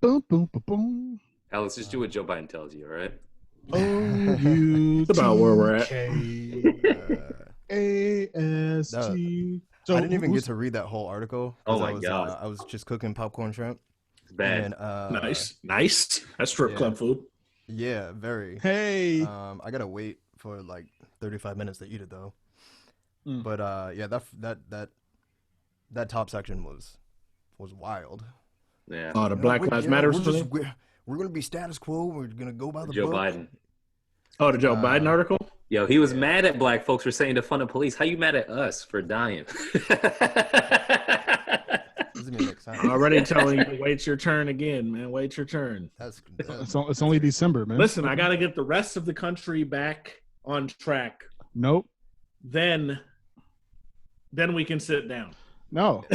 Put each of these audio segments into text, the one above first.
Boom, boom, boom, boom. Alex, just do what Joe Biden tells you, all right? O-U-T-K-A-S-T. About where we're at. So I didn't even get to read that whole article. Oh my God. I was just cooking popcorn shrimp. It's bad. And, Nice. That's strip club food. Yeah, very. Hey. I gotta wait for like 35 minutes to eat it though. Mm. But that top section was wild. Yeah. Oh, the Black Lives Matter. We're gonna be status quo. We're gonna go by the Joe book. Biden. Oh, the Joe Biden article? Yo, he was mad at black folks for saying defund the police. How you mad at us for dying? Doesn't even make sense. Already telling you, wait your turn again, man. Wait your turn. It's only December, man. Listen, I got to get the rest of the country back on track. Nope. Then we can sit down. No.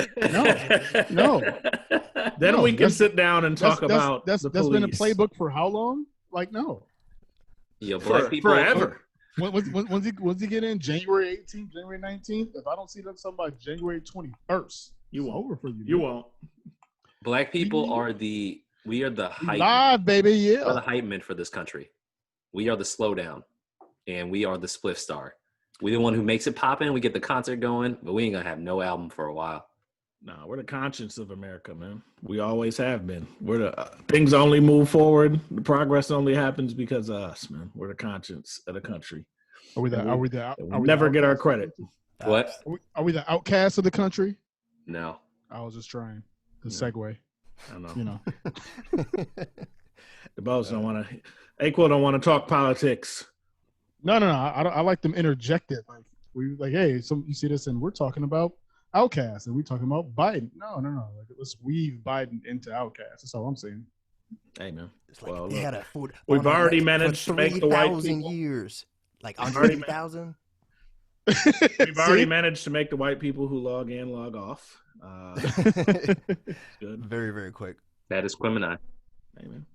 Then we can sit down and talk about that's the police. been a playbook for how long? Like, no. Yo, black people forever. When's he get in? January 18th, January 19th? If I don't see them something by January 21st, you it's won't. over for you. You man. won't. Black people are the hype. Live, baby, yeah. We're the hype men for this country. We are the slowdown, and we are the spliff star. We the one who makes it poppin'. We get the concert going, but we ain't gonna have no album for a while. No, we're the conscience of America, man. We always have been. We're the things only move forward. The progress only happens because of us, man. We're the conscience of the country. We never get our credit. What? Are we the outcasts of the country? No. I was just trying to segue. I know. You know. The boss don't want to. A-Quil don't want to talk politics. No. I like them interjected. Like, hey, you see this, and we're talking about Outcast, and we're talking about Biden. No. Like, let's weave Biden into Outcast. That's all I'm saying. Hey, man. It's like Well, they had a food. we've already managed to make the white people. Years, like 100,000. We've already managed to make the white people who log in log off. Good. Very, very quick. That is Aquemini. Hey, man.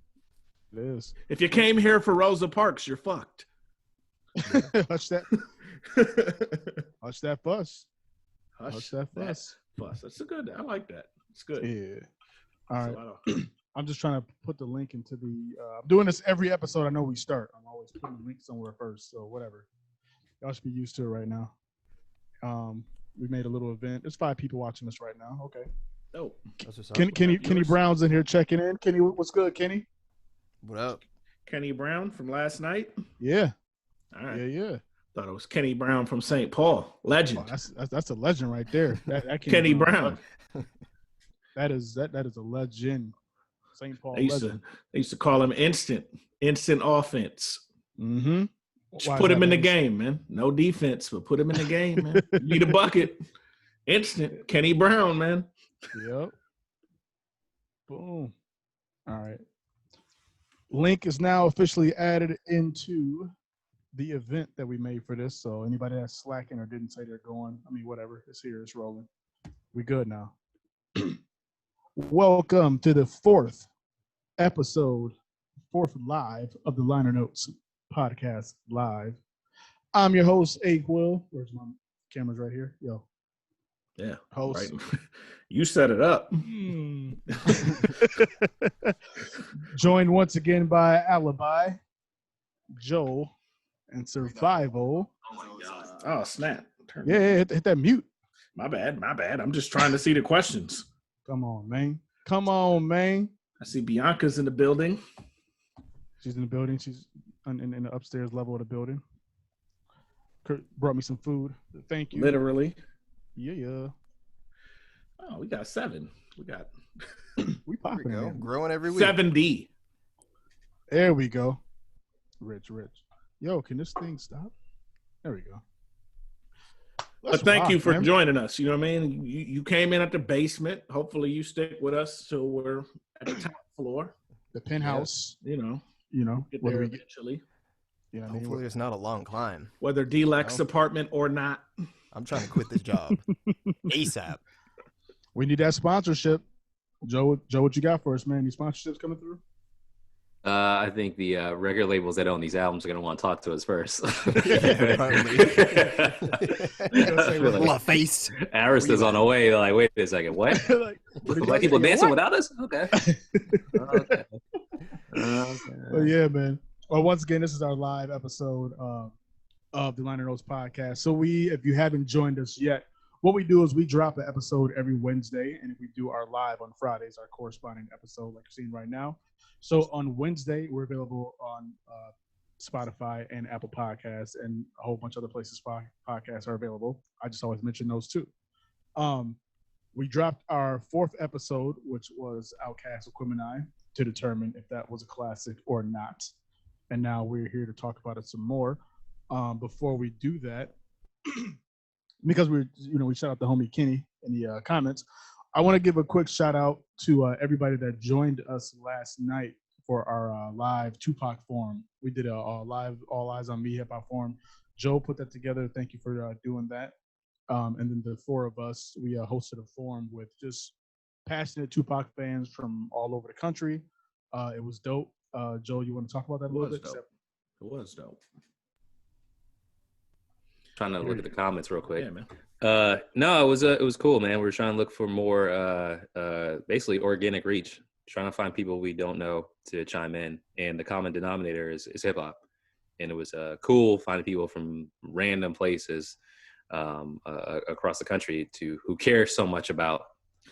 It is. If you came here for Rosa Parks, you're fucked. Hush that. Hush that fuss. Hush that fuss. That's a good. I like that. It's good. Yeah. All right. I'm just trying to put the link into the. I'm doing this every episode. I know we start. I'm always putting the link somewhere first. So whatever. Y'all should be used to it right now. We made a little event. There's 5 people watching us right now. Okay. Oh. Kenny Brown's in here checking in. Kenny, what's good, Kenny? What up? Kenny Brown from last night. Yeah. All right. Yeah. Thought it was Kenny Brown from St. Paul. Legend. Oh, that's a legend right there. That Kenny Brown. That is a legend. St. Paul They used to call him instant offense. Mm-hmm. Just put him in the game, man. No defense, but put him in the game, man. Need a bucket. Instant. Kenny Brown, man. Yep. Boom. All right. Link is now officially added into the event that we made for this. So anybody that's slacking or didn't say they're going, whatever. It's here. It's rolling. We good now. Welcome to the 4th episode, 4th live of the Liner Notes podcast live. I'm your host, A-Quil. Where's my camera's right here? Yo. Yeah. Host. Right. You set it up. Joined once again by Alibi, Joe, and Survival. Oh my God. Oh, snap. Hit that mute. My bad. I'm just trying to see the questions. Come on, man. I see Bianca's in the building. She's in the building. She's in the upstairs level of the building. Kurt brought me some food. Thank you. Literally. Yeah. Oh, we got 7. We popping it. Growing every week. 70. There we go. Rich. Yo, can this thing stop? There we go. But thank you for joining us. You know what I mean? You came in at the basement. Hopefully you stick with us till we're at the top floor. The penthouse. Yeah. Get whether there we eventually. Yeah. Hopefully it's not a long climb. Whether Deluxe apartment or not. I'm trying to quit this job ASAP. We need that sponsorship. Joe, what you got for us, man? Any sponsorships coming through? I think the record labels that own these albums are going to want to talk to us first. Yeah, probably. I feel like face. Arista's on the way. They're like, wait a second, what? Like, what did Black y'all people say? dancing What? without us? Okay. Okay. But yeah, man. Well, once again, this is our live episode of the Liner Notes podcast. So if you haven't joined us yet, what we do is we drop an episode every Wednesday, and if we do our live on Fridays, our corresponding episode, like you're seeing right now. So on Wednesday, we're available on Spotify and Apple Podcasts, and a whole bunch of other places podcasts are available. I just always mention those too. We dropped our 4th episode, which was Outcast Aquemini, to determine if that was a classic or not. And now we're here to talk about it some more. Before we do that, because we shout out the homie Kenny in the comments, I want to give a quick shout out to everybody that joined us last night for our live Tupac forum. We did a live All Eyes on Me hip hop forum. Joe put that together. Thank you for doing that. And then the 4 of us, we hosted a forum with just passionate Tupac fans from all over the country. It was dope. Joe, you want to talk about that a little bit? It was dope. Trying to look at the comments real quick. Yeah, man. No, it was cool, man. We were trying to look for more basically organic reach, trying to find people we don't know to chime in, and the common denominator is hip hop. And it was cool finding people from random places across the country who care so much about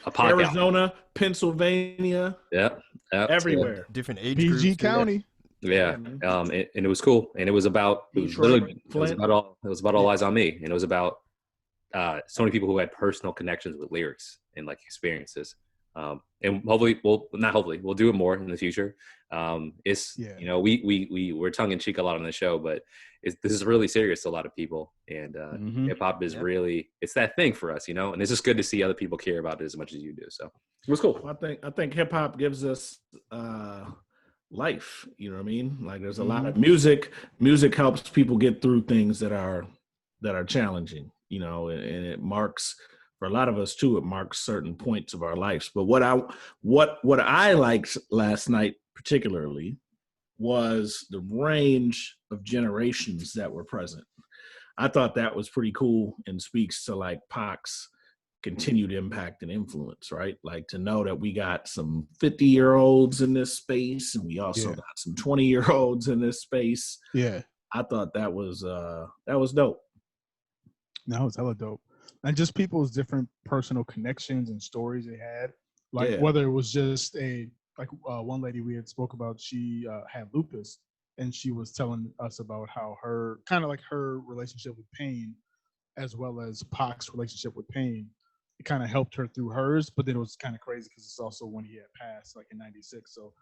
a podcast. Arizona, Pennsylvania, Yep. everywhere. Different age PG groups. County. Yeah. And it was cool, and it was about all eyes on me, and it was about so many people who had personal connections with lyrics and like experiences. And hopefully, we'll do it more in the future. We're tongue in cheek a lot on the show, but this is really serious to a lot of people, and hip hop is really, it's that thing for us, and it's just good to see other people care about it as much as you do. So it was cool. I think hip hop gives us life. You know what I mean? Like there's a lot of music. Music helps people get through things that are challenging. And it marks, for a lot of us too, it marks certain points of our lives. But what I liked last night particularly was the range of generations that were present. I thought that was pretty cool and speaks to like Pac's continued impact and influence, right? Like to know that we got some 50-year-olds in this space, and we also got some 20-year-olds in this space. Yeah. I thought that was dope. No, it's hella dope. And just people's different personal connections and stories they had. Like whether it was just one lady we had spoke about, she had lupus, and she was telling us about how her relationship with pain, as well as Pac's relationship with pain, it kind of helped her through hers. But then it was kind of crazy because it's also when he had passed, like in '96. So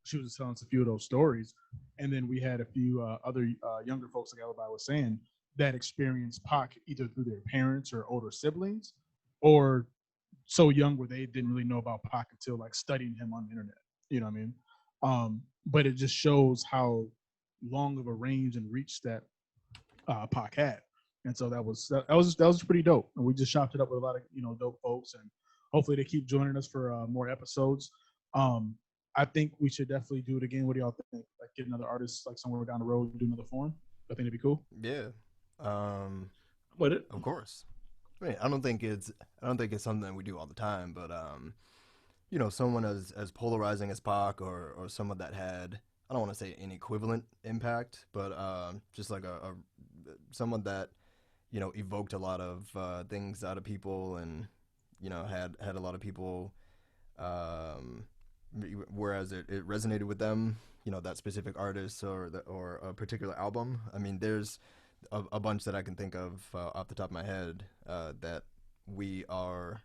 she was just telling us a few of those stories. And then we had a few other younger folks, like Alibi was saying, that experienced Pac either through their parents or older siblings, or so young where they didn't really know about Pac until like studying him on the internet. You know what I mean? But it just shows how long of a range and reach that Pac had. And so that was pretty dope. And we just chopped it up with a lot of dope folks, and hopefully they keep joining us for more episodes. I think we should definitely do it again. What do y'all think? Like get another artist like somewhere down the road and do another forum? I think it'd be cool. Yeah. With it, of course. I mean, I don't think it's something we do all the time, but someone as polarizing as Pac, or someone that had, I don't want to say an equivalent impact, but just like a someone that evoked a lot of things out of people, and had a lot of people, whereas it resonated with them, that specific artist or a particular album. I mean, there's a bunch that I can think of off the top of my head that we are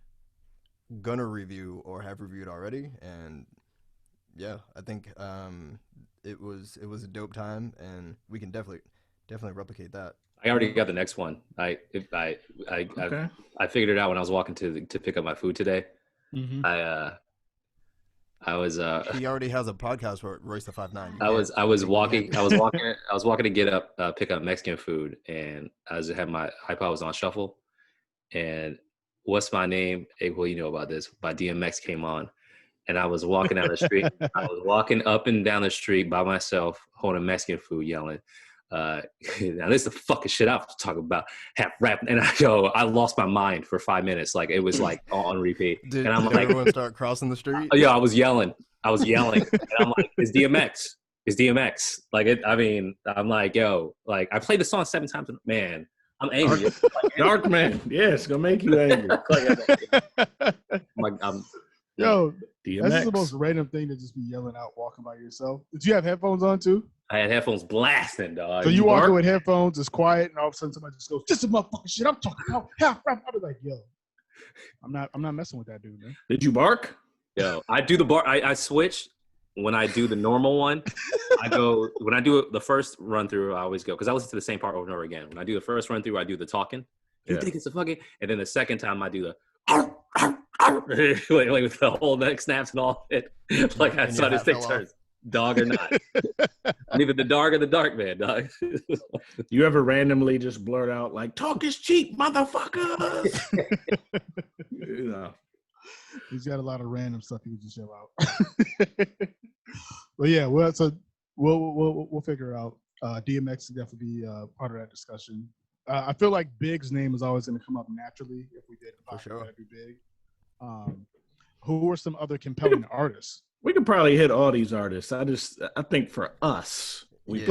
gonna review or have reviewed already, and I think it was a dope time, and we can definitely replicate that. I already got the next one. I figured it out when I was walking to pick up my food today. Mm-hmm. I was he already has a podcast for Royce the 5'9". I was walking to get up pick up Mexican food, and I had my iPod was on shuffle, and What's My Name, A-Quil, you know about this, by DMX came on, and I was walking down the street. I was walking up and down the street by myself, holding Mexican food, yelling. Now this is the fucking shit I was talking about. Half rap, and I lost my mind for 5 minutes. Like it was like on repeat. Did And I'm like, everyone start crossing the street? yeah, I was yelling, and I'm like, it's DMX. It's DMX. Like it. I mean, I'm like, yo, like I played the song 7 times. Man, I'm angry. Dark man. Yeah, it's gonna make you angry. Yo, DMX. that's the most random thing to just be yelling out walking by yourself. Did you have headphones on too? I had headphones blasting, dog. So you walking with headphones, it's quiet, and all of a sudden somebody just goes, "This is motherfucking shit I'm talking about." I'll be like, "Yo, I'm not messing with that dude, man." Did you bark? Yo, I do the bar. I switch when I do the normal one. I go when I do the first run through. I always go because I listen to the same part over and over again. When I do the first run through, I do the talking. You think it's a fucking, and then the second time I do the like with the whole neck snaps and all it. Like I saw this thing turns. Dog or not. I'm either the dog or the dark man, dog. You ever randomly just blurt out like "talk is cheap, motherfuckers"? You know. He's got a lot of random stuff he can just yell out. But yeah, we'll figure it out. DMX will definitely be part of that discussion. I feel like Big's name is always going to come up naturally if we did For sure. That'd be Big. Who are some other compelling artists? We could probably hit all these artists. I think for us, we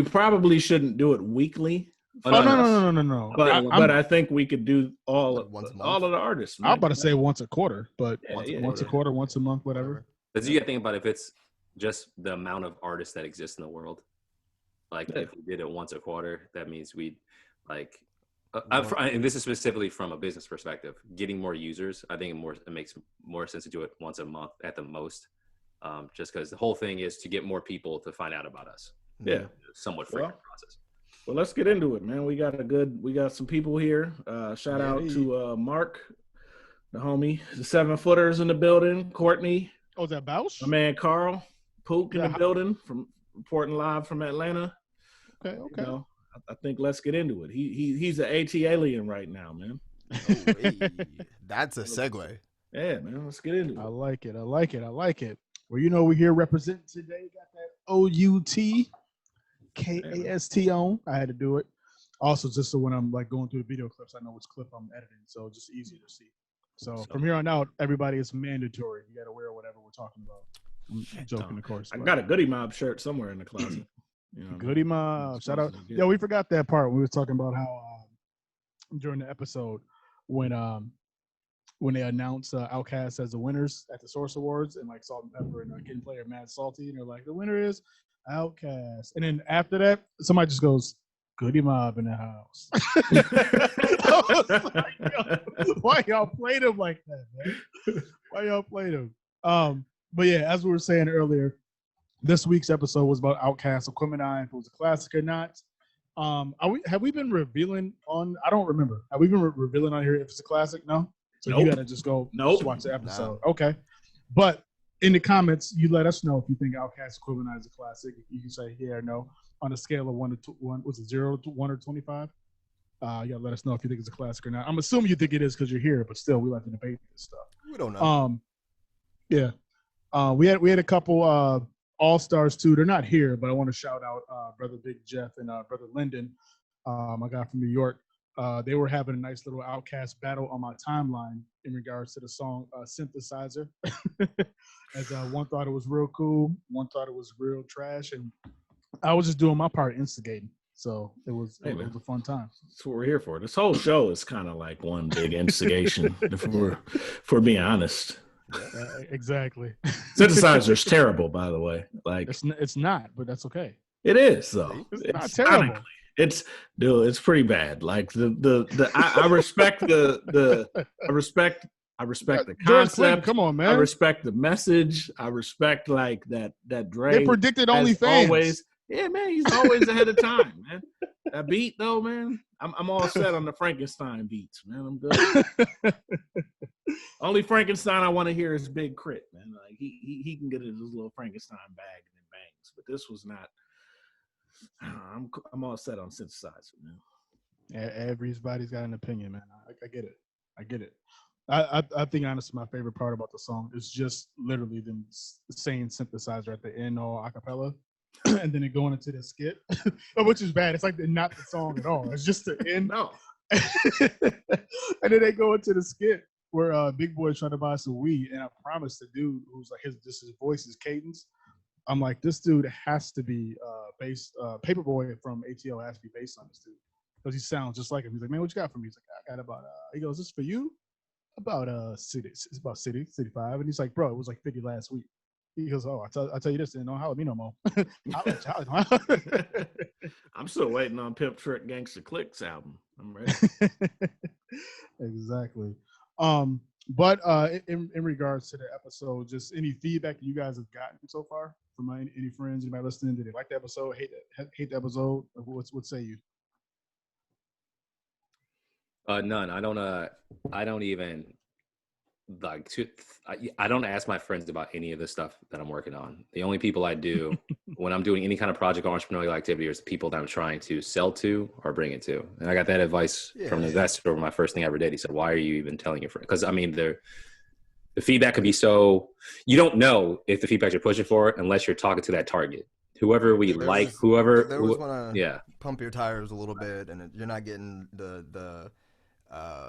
probably shouldn't do it weekly. No. But I think we could do all of the artists. Man. I'm about to say once a quarter, but once a yeah. quarter, once a month, whatever. Because you got to think about if it's just the amount of artists that exist in the world. Like if we did it once a quarter, that means we'd like. And this is specifically from a business perspective. Getting more users, I think it makes more sense to do it once a month at the most. Just because the whole thing is to get more people to find out about us. Yeah, somewhat frequent process. Well, let's get into it, man. We got some people here. Shout out to Mark, the homie, the 7-footers in the building. Courtney. Oh, is that Bausch? My man Carl Pook in the building, from reporting live from Atlanta. Okay. You know, I think let's get into it. He's an AT alien right now, man. Oh, hey, that's a segue. Yeah, man. Let's get into it. I like it. Well, you know, we're here representing today. Got that OUTKAST on. I had to do it. Also, just so when I'm like going through the video clips, I know which clip I'm editing, so it's just easier to see. So from here on out, everybody, it's mandatory. You got to wear whatever we're talking about. I'm joking, of course. I got a Goody Mob shirt somewhere in the closet. You know, Goody Mob, shout out. Yeah, we forgot that part. We were talking about how during the episode when they announced Outcast as the winners at the Source Awards, and like Salt and Pepper and Kid Player Mad Salty, and they're like, the winner is Outcast. And then after that, somebody just goes, Goody Mob in the house. I was like, yo, why y'all played him like that, man? Why y'all played him? But yeah, as we were saying earlier, this week's episode was about Outcast, Aquemini, if it was a classic or not. Have we been revealing on? I don't remember. Have we been revealing on here if it's a classic? No. So nope. You gotta just go watch the episode. No. Okay. But in the comments, you let us know if you think Outcast Aquemini is a classic. You can say yeah or no on a scale of 1 to 1. Was it 0 to 1 or 25? You gotta let us know if you think it's a classic or not. I'm assuming you think it is because you're here, but still, we like to debate this stuff. We don't know. Yeah. We had a couple all-stars too. They're not here, but I want to shout out Brother Big Jeff and Brother Lyndon, my guy from New York. They were having a nice little Outcast battle on my timeline in regards to the song Synthesizer. As one thought it was real cool, one thought it was real trash, and I was just doing my part instigating. So it was a fun time. That's what we're here for. This whole show is kind of like one big instigation, if we're being honest. Exactly. Synthesizer's terrible, by the way. Like it's not, but that's okay. It is though. It's not terrible. It's pretty bad. Like I respect I respect the concept. Come on, man. I respect the message. I respect like that Dre. They predicted OnlyFans. Always, yeah, man. He's always ahead of time, man. That beat though, man. I'm all set on the Frankenstein beats, man. I'm good. Only Frankenstein I want to hear is Big Crit, man. Like he can get his little Frankenstein bag and it bangs. But this was not. I'm all set on Synthesizer, man. Everybody's got an opinion, man. I get it. I think honestly my favorite part about the song is just literally them saying synthesizer at the end, all acapella, and then it going into the skit, which is bad. It's like they're not the song at all. It's just the end. No. And then they go into the skit where Big Boy's trying to buy some weed, and I promise the dude who's like his voice is cadence. I'm like, this dude has to be based. Paperboy from ATL has to be based on this dude because he sounds just like him. He's like, man, what you got for me? He's like, I got about. He goes, this is for you. About city. It's about city 5, and he's like, bro, it was like 50 last week. He goes, oh, I tell you this, and don't holler at me no more. I'm still waiting on Pimp Trick Gangsta Clicks album. I'm ready. Exactly. But in regards to the episode, just any feedback that you guys have gotten so far from any friends, anybody listening? Did they like the episode? Hate the episode? What say you? None. I don't even like to. I don't ask my friends about any of the stuff that I'm working on. The only people I do when I'm doing any kind of project or entrepreneurial activity is people that I'm trying to sell to or bring it to. And I got that advice from an investor over my first thing I ever did. He said, "Why are you even telling your friend?" Because I mean, the feedback can be so you don't know if the feedback you're pushing for unless you're talking to that target. Whoever we like, whoever. There was want to yeah. pump your tires a little bit, and you're not getting the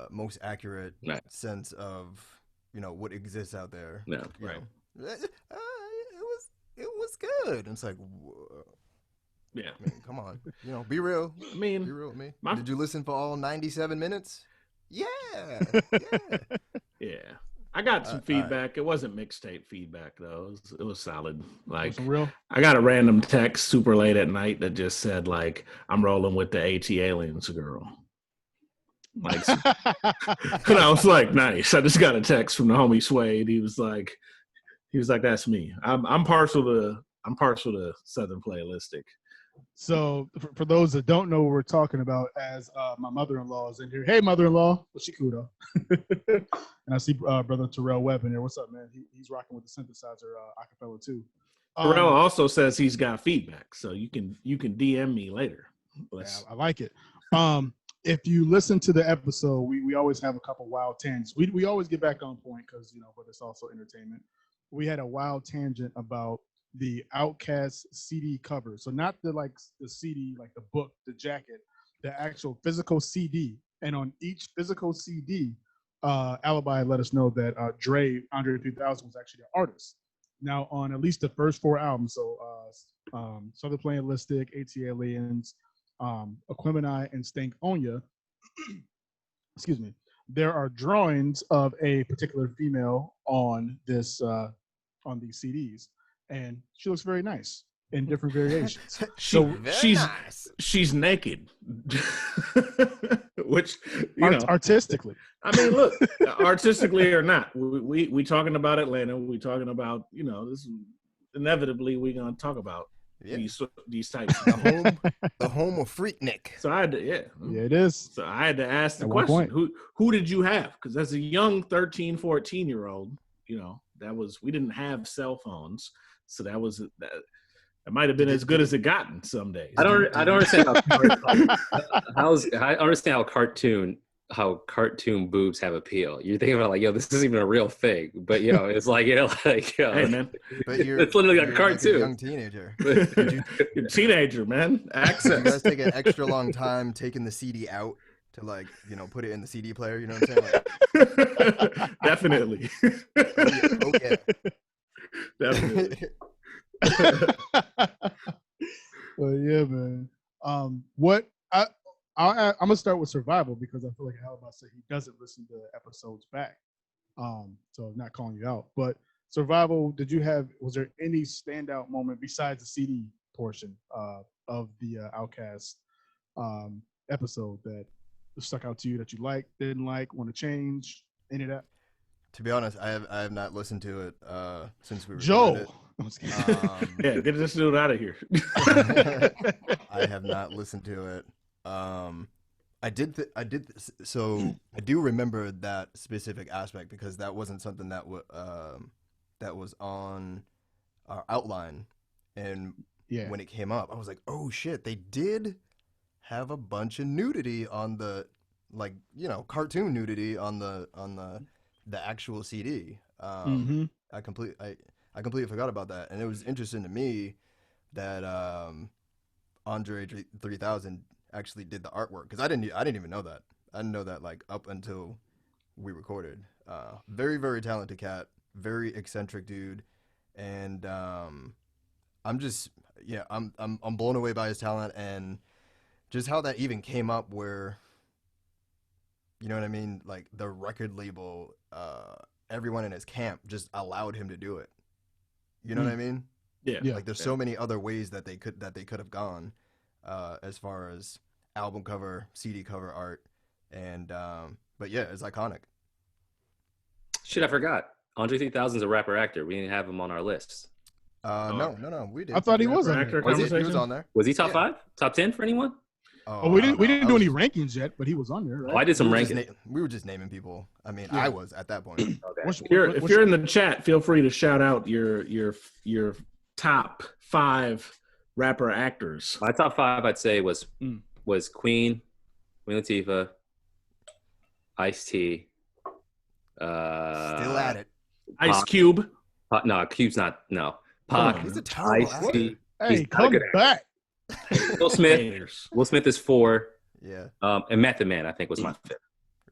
most accurate sense of what exists out there. No, right. It was good. And it's like, yeah, I mean, come on, be real. I mean, be real with me. Did you listen for all 97 minutes? Yeah. Yeah. I got some feedback. It wasn't mixtape feedback though. It was solid. Like real? I got a random text super late at night that just said like, "I'm rolling with the AT Aliens girl." Like, and I was like, "Nice." I just got a text from the homie Suede. He was like, "That's me." I'm partial to Southern Playalistic. So for those that don't know what we're talking about, as my mother-in-law is in here. Hey, mother-in-law. Well, she cool though. And I see brother Terrell Webb in there. What's up, man? He's rocking with the synthesizer acapella too. Terrell also says he's got feedback, so you can DM me later. Yeah, I like it. If you listen to the episode, we always have a couple wild tangents. We always get back on point because but it's also entertainment. We had a wild tangent about the OutKast CD cover. So not the CD, like the book, the jacket, the actual physical CD. And on each physical CD, Alibi let us know that Andre 3000 was actually an artist. Now on at least the first 4 albums, so Southern Playalistic, AT Aliens, Aquemini, and Stank Onya, excuse me, there are drawings of a particular female on this on these CDs, and she looks very nice in different variations. She's naked, which artistically. I mean, look, artistically or not, we talking about Atlanta. We talking about this. Inevitably, we're gonna talk about these types. The home of Freaknik. So I had to, yeah, it is. So I had to ask the question: Who did you have? Because as a young 13, 14-year-old, we didn't have cell phones, so that might have been as good as it gotten some days. I don't understand I understand how cartoon boobs have appeal. You're thinking about this isn't even a real thing, but it's hey man, but it's literally like a cartoon. Like a young teenager. You're a teenager, man. Access. You guys take an extra long time taking the CD out to put it in the CD player. You know what I'm saying? Definitely. Okay. Definitely. Well, yeah, man. I'm gonna start with Survival because I feel like Alibi said he doesn't listen to episodes back. So I'm not calling you out. But Survival, was there any standout moment besides the CD portion of the Outcast episode that stuck out to you that you liked, didn't like, want to change, any of that? To be honest, I have not listened to it since we recorded Joe. it. Yeah, get this dude out of here. I have not listened to it. So I do remember that specific aspect because that wasn't something that was on our outline, and when it came up, I was like, "Oh shit!" They did have a bunch of nudity on the cartoon nudity on the the actual CD. Mm-hmm. I completely forgot about that, and it was interesting to me that Andre 3000 actually did the artwork because I didn't even know that. I didn't know that like up until we recorded. Very very talented cat, very eccentric dude, and I'm just I'm blown away by his talent and just how that even came up where, you know what I mean, like the record label, everyone in his camp just allowed him to do it. You know what I mean? Yeah. Yeah. Like there's so many other ways that they could have gone, as far as album cover, CD cover art, and but yeah, it's iconic. Shit, I forgot. Andre 3000's a rapper actor. We didn't have him on our list. No, we did. I thought he was on Actor there. Was he? He was conversation. on there. Was he top Yeah. 5? Top 10 for anyone? Oh, we I didn't don't do know. any rankings yet, but he was on there, right? Oh, I did some We were just ranking. we were just naming people. I mean, Yeah. I was at that point. Okay. If you're in the chat, feel free to shout out your top 5 rapper actors. My top 5, I'd say, was Mm. Queen Latifah, Ice-T. Still at it. Ice Cube. No, Cube's not. No. Come Pac, on, He's a man. terrible Ice-T. actor. Hey, He's not a come good actor. back. Will Smith. Haters. Will Smith is 4. Yeah. And Method Man, I think, was my 5th.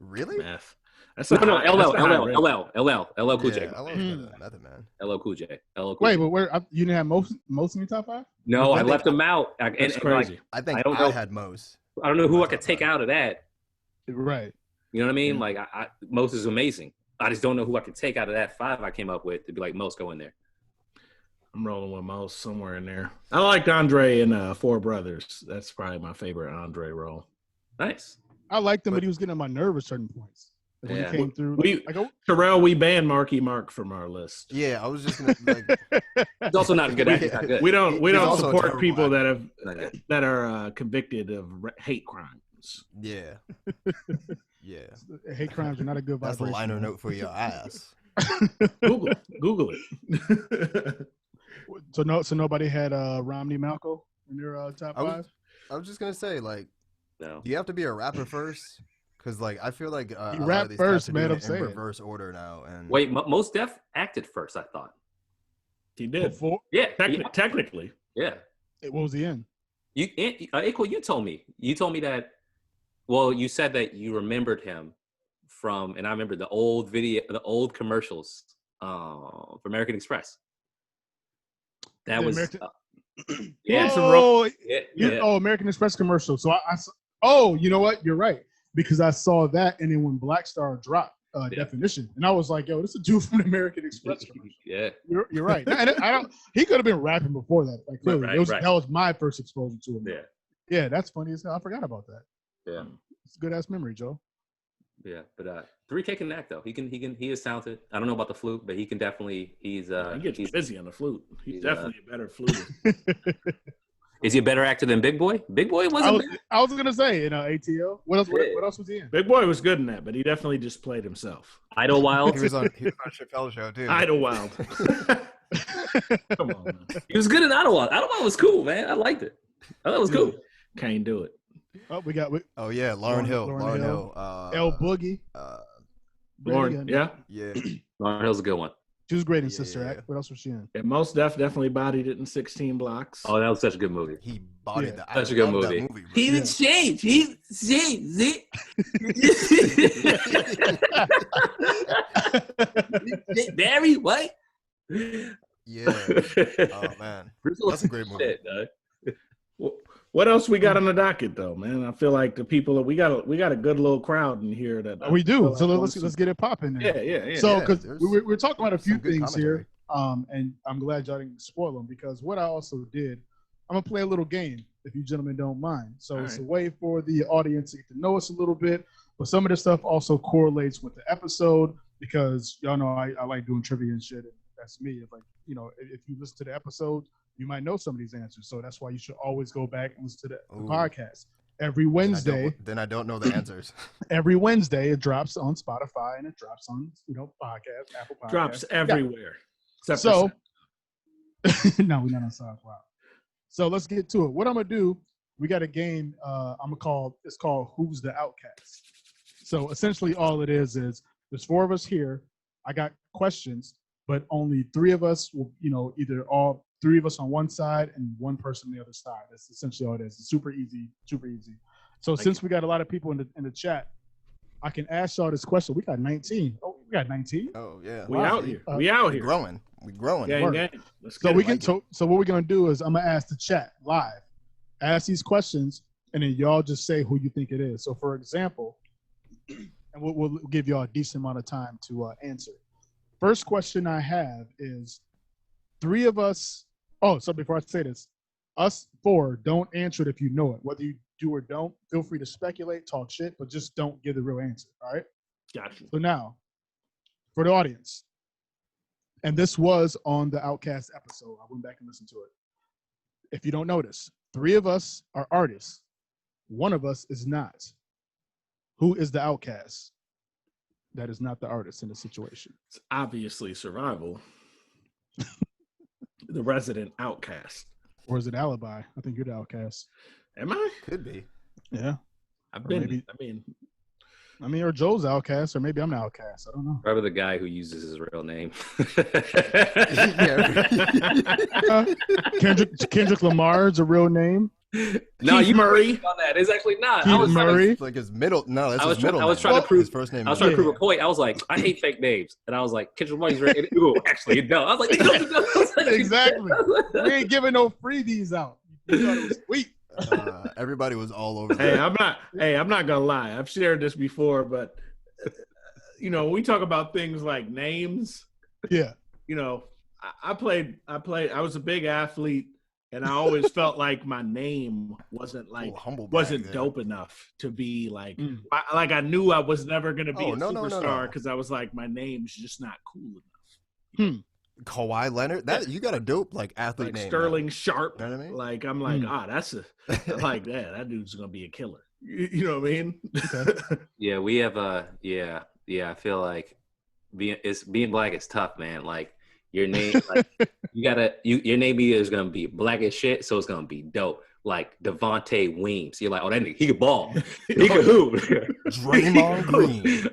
Really? Math. That's No, a high- LL that's a high rate. Cool J. Yeah, I love Mm. Method Man. LL Cool J. Wait, but where you didn't have most in your top 5? No, I I think left him out. And That's like, crazy. I think I don't I know. had Mose. I don't know who My I could top take 5. out of that. Right. You know what I mean? Yeah. Like, Most is amazing. I just don't know who I could take out of that 5 I came up with to be like, Most, go in there. I'm rolling with most somewhere in there. I liked Andre in Four Brothers. That's probably my favorite Andre role. Nice. I liked him, but he was getting on my nerve at certain points. Like when Yeah. he came through. We Like, Terrell, we banned Marky Mark from our list. Yeah, I was just gonna like. He's also not a good actor. He's not good. We don't He's also a support terrible people actor. that are convicted of hate crimes. Yeah. Yeah. hate crimes are not a good That's the vibration. liner note for your ass. Google it. So nobody had Romney Malco in their top I 5? was just gonna say, like, No. do you have to be a rapper first? Because like I feel like a lot rap of these first, cats are man, doing I'm it saying. in reverse order now. And Wait, Most Def acted first, I thought. He did. Before, Yeah. Technically. Yeah. what was he in? A-Quil, you told me. You told me that, well, you said that you remembered him from, and I remember the old commercials for American Express. That The was, American- yeah. Oh, Yeah. oh, American Express commercial. So oh, you know what? You're right. Because I saw that, and then when Black Star dropped definition, and I was like, "Yo, this is a dude from the American Express commercial." Yeah. You're right. And I don't. He could have been rapping before that. Like clearly, Right. that was my first exposure to him. Yeah. Yeah, that's funny as hell. I forgot about that. Yeah. It's a good ass memory, Joe. Yeah. But 3K can act though. He is talented. I don't know about the flute, but he can definitely. He gets busy on the flute. He's he's, definitely a better flute. Is he a better actor than Big Boy? Big Boy wasn't. I was gonna say, ATL. What else? What else was he in? Big Boy was good in that, but he definitely just played himself. Idlewild. he was on Chappelle's show too. Idlewild. Come on, man. He was good in Idlewild. Idlewild was cool, man. I liked it. I thought it was cool. Can't do it. Oh, we got Oh yeah, Lauryn Hill. Lauryn Hill. L Boogie. Lauren, yeah. Yeah. Lauryn Hill's a good one. She was great in Yeah. Sister Act. What else was she in? And Most definitely bodied it in 16 Blocks. Oh, that was such a good movie. He bodied Yeah. that. Such I a good love movie. That movie bro. He's changed. He's changed. Barry White. Yeah. Oh man, that's a great movie. Shit, dog. What else we got on the docket though, man? I feel like the people that we got a good little crowd in here that We do. feel So like let's get it popping. Yeah, yeah. So Yeah, because there's we're talking about a few some good things here, and I'm glad y'all didn't spoil them because what I also did, I'm gonna play a little game if you gentlemen don't mind. So it's a way for the audience to get to know us a little bit, but some of this stuff also correlates with the episode because y'all know I like doing trivia and shit. And that's me. If if you listen to the episode, you might know some of these answers. So that's why you should always go back and listen to the podcast. Every Wednesday. Then I don't know the answers. Every Wednesday it drops on Spotify and it drops on podcast, Apple Podcasts. drops everywhere. Except So for no, we're not on SoundCloud. So let's get to it. What I'm gonna do, we got a game it's called Who's the Outcast. So essentially all it is There's 4 of us here. I got questions, but only 3 of us will, either all 3 of us on one side and 1 person on the other side. That's essentially all it is. It's super easy, super easy. So since we got a lot of people in the chat, I can ask y'all this question. We got 19. Oh, we got 19. Oh yeah. We out here. We out here. Growing. We growing. Gang. Let's So get we it. can. So what we're gonna do is I'm gonna ask the chat live. Ask these questions, and then y'all just say who you think it is. So for example, and we'll give y'all a decent amount of time to answer. First question I have is 3 of us. Oh, so before I say this, us 4 don't answer it if you know it. Whether you do or don't, feel free to speculate, talk shit, but just don't give the real answer. All right. Gotcha. So now, for the audience, and this was on the Outcast episode. I went back and listened to it. If you don't notice, 3 of us are artists. 1 of us is not. Who is the outcast? That is not the artist in the situation. It's obviously Survival. The resident outcast. Or is it Alibi? I think you're the outcast. Am I? Could be. Yeah. I've Or been. maybe- I mean, or Joe's outcast, or maybe I'm the outcast. I don't know. Probably the guy who uses his real name. Kendrick Lamar's a real name. No, Keith you Murray. on that. It's actually not. Keith I was trying to- Murray. It's like his middle. No, that's I was his middle. I was name. trying to prove- his first name. I was trying to Yeah. prove a point. I was like, I hate fake names, and I was like, Kendrick Lamar's right. Ooh, actually, no. I was like, Exactly. We ain't giving no freebies out. You thought it was sweet. Everybody was all over. Hey, that. I'm not gonna lie. I've shared this before, but when we talk about things like names, Yeah. I was a big athlete, and I always felt like my name wasn't Humble brag wasn't there. dope enough to be like Mm. I knew I was never gonna be a No, superstar no. because I was like, my name's just not cool enough. Kawhi Leonard. That you got a dope athlete Like name. Sterling Sharp. You know what I mean? Like I'm like, that's like that dude's gonna be a killer. You know what I mean? Yeah, we have I feel like being black is tough, man. Like your name, like your name is gonna be black as shit, so it's gonna be dope. Like Devontae Weems, you're like, oh, that nigga, he could ball, he could hoop. Draymond Green.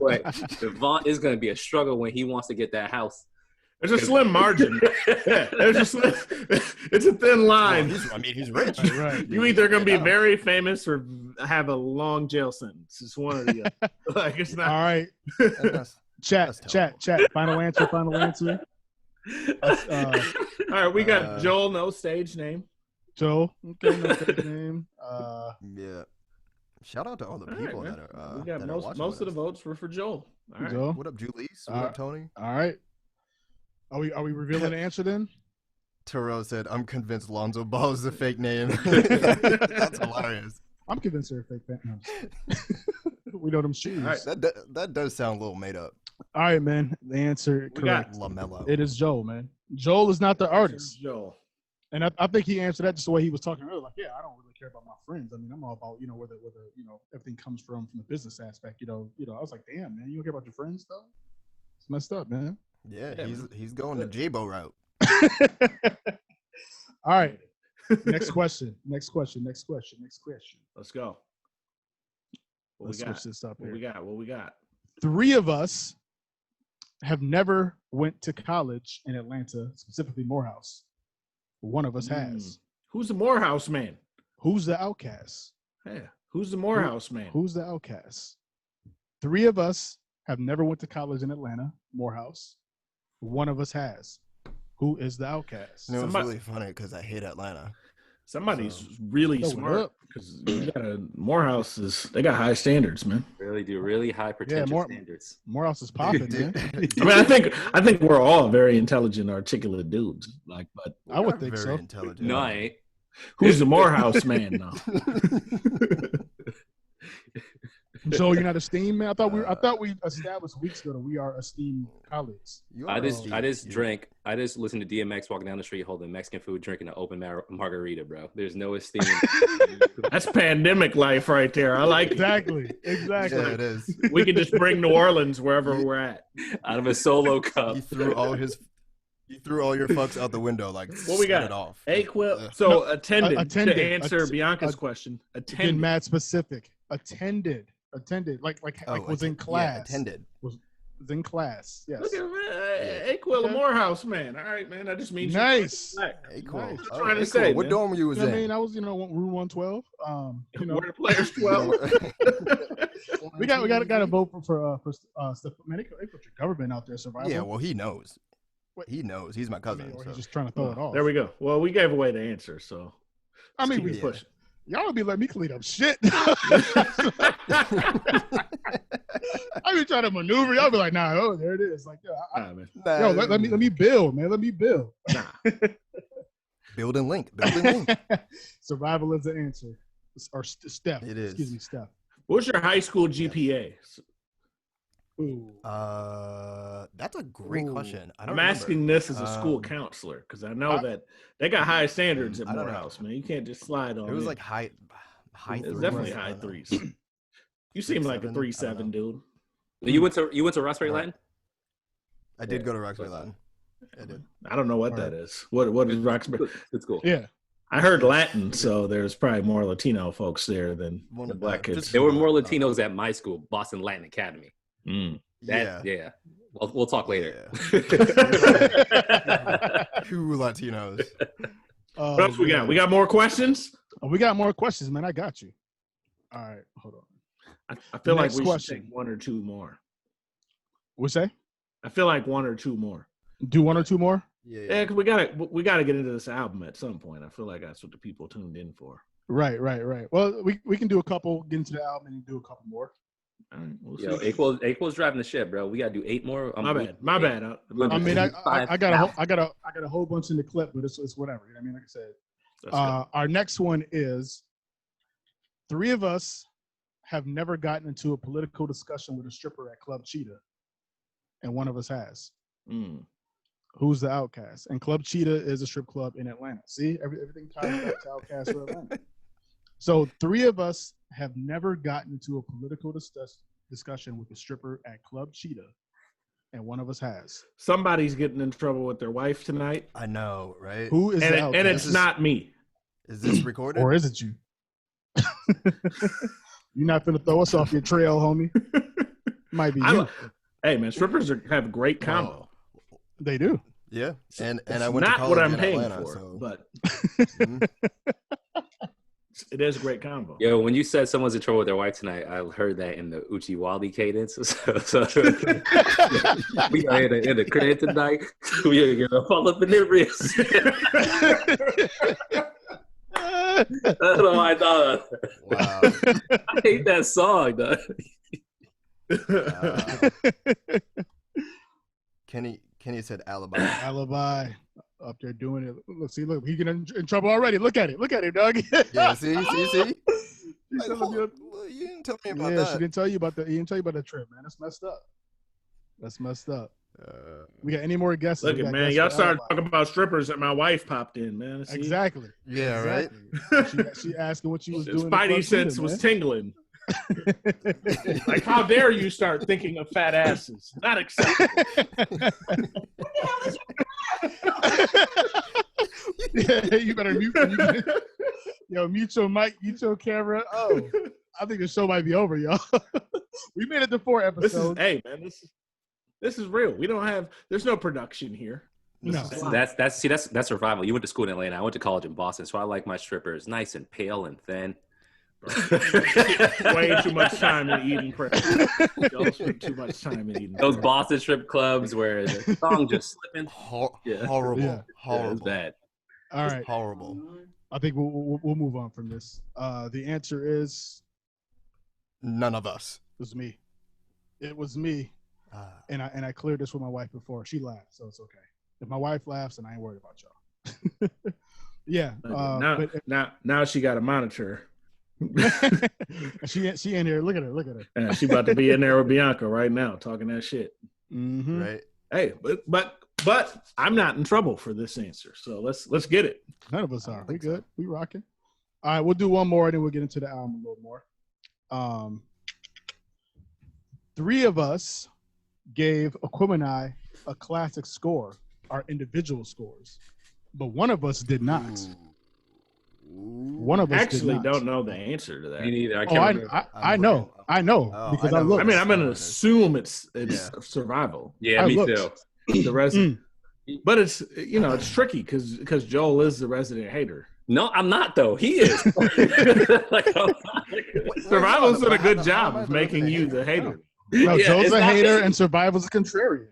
But Devon is gonna be a struggle when he wants to get that house. There's a slim margin. It's a thin line. He's rich. Right. You either gonna be very famous or have a long jail sentence. It's one or the other. Like it's All not. right. That's Chat. Final answer. All right, we got Joel. No stage name. Joe. Okay, no fake name. Yeah. Shout out to all the All people right, that are. we got that are most watching of the with us. votes were for Joel. All right. Joe. What up, Julies? What up, Tony? All right. Are we revealing the answer then? Terrell said, "I'm convinced Lonzo Ball is a fake name." That's hilarious. I'm convinced they're a fake fan. We know them shoes. All right. That does sound a little made up. All right, man. The answer We got- correct. LaMelo. It is Joel, man. Joel is not the artist. Joel. And I think he answered that just the way he was talking earlier. Like, yeah, I don't really care about my friends. I mean, I'm all about, where the everything comes from the business aspect. I was like, damn, man, you don't care about your friends though? It's messed up, man. Yeah, Yeah, he's going the J-Bo route. All right. Next question. Let's go. What Let's we got? switch this up here. What we got? 3 of us have never went to college in Atlanta, specifically Morehouse. 1 of us has. Who's the Morehouse man? Who's the outcast? Yeah. Who's the Morehouse man? Who's the outcast? 3 of us have never went to college in Atlanta, Morehouse. 1 of us has. Who is the outcast? You know, it's Somebody- really funny because I hate Atlanta. Somebody's really Throw it smart up. because Morehouse they got high standards, man. Really do really high pretentious more- standards. Morehouse is popping, man. I mean, I think we're all very intelligent, articulate dudes. Like, but I would We're think very so. Intelligent. No, I ain't. who's the Morehouse man now? Joe, you're not esteemed, man. I thought we established weeks ago that we are esteemed colleagues. You I are just esteemed. drank. I just listened to DMX walking down the street holding Mexican food, drinking an open margarita, bro. There's no esteem. That's pandemic life right there. I like it. Exactly. Yeah, it is. We can just bring New Orleans wherever we're at. Out of a solo cup. He threw all your fucks out the window. Like, What we got? set it off. A-Quil. Yeah. So attended attended. to answer Bianca's question. Getting Attended. mad specific. Attended Attended, like Oh, was in yeah, class. attended. Was in class. Yes. Look at A-Quil, a Morehouse man. All right, man. I just mean Nice. A-Quil. Nice. Oh, trying to A-Quil. say, What man. dorm you was You know in? what I mean, I was room 112. Where the players 12. we got to vote for stuff. Man, they put your government out there, survival. Yeah, well, he knows. What? He knows. He's my cousin. Or so. he's just trying to throw it off. There we go. Well, we gave away the answer, so I mean, keep pushing. Y'all would be letting me clean up shit. I be trying to maneuver. Y'all be like, nah, oh, there it is. Like, Man. yo, let me build, man. Let me build. Nah. Build and link. Build and link. Survival is the answer. Or Steph. It is. Excuse me, Steph. What's your high school GPA? Ooh. That's a great Ooh. question. I don't I'm remember. asking this as a school counselor because I know that they got high standards at I don't know. Morehouse, man. You can't just slide on. It was in. like high It was threes. definitely I high don't know. threes. You seem like a 3.7, 3.7 dude. You went to Roxbury Latin? I did go to Roxbury Latin. I did. I don't know what that is. What is Roxbury? It's cool. Yeah. I heard Latin, so there's probably more Latino folks there than the black kids. just- There were more Latinos at my school, Boston Latin Academy. Mm. Yeah. We'll talk later. Yeah. Two Latinos. What else we got? We got more questions? Oh, we got more questions, man. I got you. All right, hold on. I feel like Next we question. should take one or two more. What say? I feel like one or two more. Do one or two more? Yeah, because we gotta get into this album at some point. I feel like that's what the people tuned in for. Right. Well, we can do a couple, get into the album, and do a couple more. All right, we'll Yo, see. A-Quil's driving the ship, bro. We gotta do 8 more. My bad. I mean, I Five. got a whole bunch in the clip, but it's whatever. You know what I mean? Like I said, Let's go. our next one is 3 of us have never gotten into a political discussion with a stripper at Club Cheetah, and one of us has. Mm. Who's the Outcast? And Club Cheetah is a strip club in Atlanta. See, everything ties back to Outcast for Atlanta. So 3 of us have never gotten into a political discussion with a stripper at Club Cheetah, and one of us has. Somebody's getting in trouble with their wife tonight, I know, right? Who is the Outcast? and it's not me. Is this recorded? Or is it you? You're not gonna throw us off your trail, homie. Might be you. Hey, man, strippers have great combo. They do. Yeah, and It's I went to not college what I'm in paying Atlanta, for, so. but Mhm. it is a great combo. Yo, when you said someone's in trouble with their wife tonight, I heard that in the Uchi Wally cadence. So we are in the crib tonight. We are gonna fall up in their wrists. That's all I thought. Wow. I hate that song, though. Kenny said Alibi. Alibi up there doing it. Look, he getting in trouble already. Look at it, dog. Yeah, see. She Like, said, hold- well, you didn't tell me about yeah, she that. didn't tell you about the trip, man. That's messed up. We got any more guesses? Look We at got man, guesses y'all for started Alibi. talking about strippers, and my wife popped in, man. See? Exactly. Yeah, right. She asking what you was His doing. in Club Spidey sense Cheetah, was man. tingling. Like, how dare you start thinking of fat asses? Not acceptable. Yeah, you better mute. Yo, mute your mic, mute your camera. Oh, I think the show might be over, y'all. We made it to 4 episodes. This is real. We don't have. There's no production here. No. That's survival. You went to school in Atlanta. I went to college in Boston, so I like my strippers nice and pale and thin. Way too much time in eating prep. Y'all spend too much time in eating. Those Boston strip clubs where the song just slipping. Yeah. Horrible. Yeah. Yeah, it was bad. All right. Horrible. I think we'll move on from this. The answer is None of us. it was me. It was me, and I cleared this with my wife before. She laughed, so it's okay. If my wife laughs, then I ain't worried about y'all. Yeah. Now she got a monitor. she in here. Look at her. And she about to be in there with Bianca right now talking that shit. Mm-hmm. Right. Hey, but I'm not in trouble for this answer. So let's get it. None of us I don't are. We think good. so. We rocking. All right, we'll do one more, and then we'll get into the album a little more. 3 of us gave Aquemini a classic score, our individual scores, but one of us did not. One of us Actually, did not. don't know the answer to that. Me neither. I Oh, can't remember. I know Oh, because I I know. looked. I mean, I'm gonna It is. assume it's Yeah. survival. Yeah, I me looked. too. The resident, but it's it's tricky because Joel is the resident hater. No, I'm not though. He is. Like, I'm not. Survival's did a good How job am I of the making resident you hater? the hater. No, Yeah, Joe's it's a not hater me. and Survival's a contrarian.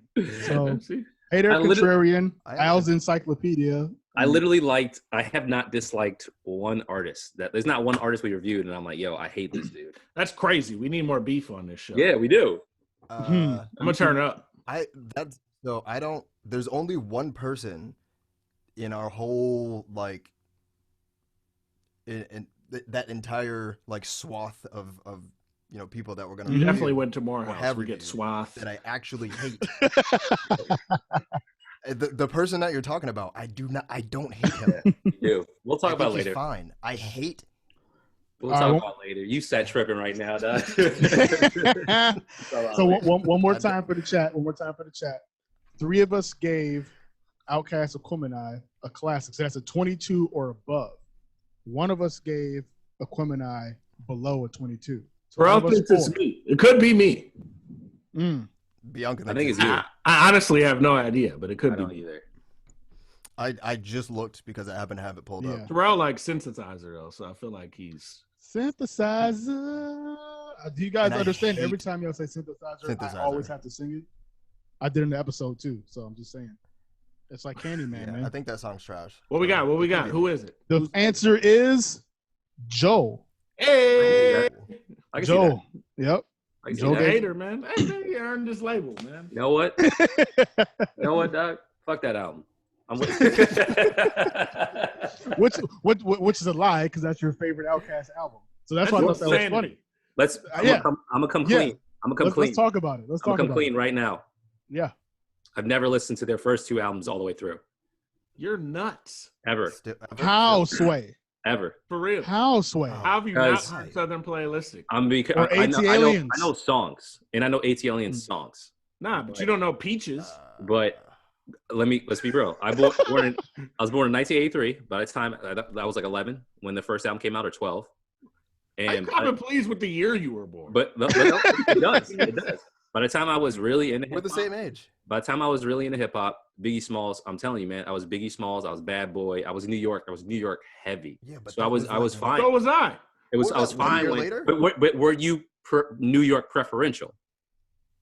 So See? hater, I literally- contrarian, Al's encyclopedia. I literally liked. I have not disliked one artist. There's not one artist we reviewed, and I'm like, yo, I hate this dude. That's crazy. We need more beef on this show. Yeah, we do. I'm gonna turn up. There's only one person in our whole in that entire swath of people that we're gonna You review definitely went to more or house. have We get reviewed swath. that I actually hate. The person that you're talking about, I don't hate him. We do. We'll talk I about think he's later. fine. I hate. We'll All talk right, about later. You sat tripping right now, dog. So one more time for the chat. One more time for the chat. 3 of us gave Outcast Aquemini a classic. So that's a 22 or above. 1 of us gave Aquemini below a 22. So Bro, out of us thinks it's 4. me. It could be me. Bianca. I think it's you. I honestly have no idea, but it I could don't be. either. I just looked because I happen to have it pulled Yeah. up. Terrell likes synthesizer though, so I feel like he's. Synthesizer. Do you guys And I understand hate every time y'all say synthesizer, I synthesizer. always have to sing it? I did in the episode too, so I'm just saying. It's like Candyman, Yeah, man. I think that song's trash. What we got? What we It could got? be. Who is it? The answer is Joe. Hey, I can see that. Joe. Yep. I can see Joe that. the gave- hater, man. Hey, man, you earned this label, man. You know what? You know what, dog? Fuck that album. I'm with which is a lie because that's your favorite Outcast album. So that's why I thought that was funny. Let's. I'm Yeah. gonna come Yeah. clean. I'm gonna come clean. Let's talk about it. Let's I'm talk gonna come about clean it. right now. Yeah. I've never listened to their first 2 albums all the way through. You're nuts. Ever. How Sway? Ever. For real. How Sway? How have you not Because- heard Southern Playalistic? I'm because Or I know AT-Aliens. I know songs, and I know AT-Aliens songs. Nah, but you don't know Peaches. But let's be real. I was born in 1983. By the time I was like 11 when the first album came out, or 12. I'm And kind of pleased with the year you were born. but no, it does. It does. By the time I was really into We're the hip-hop, same age. By the time I was really into hip hop, Biggie Smalls, I'm telling you, man, I was Biggie Smalls. I was Bad Boy. I was New York. I was New York heavy. Yeah, but So I that was like fine. so was I. I was What, one fine. year When, later? but were you New York preferential?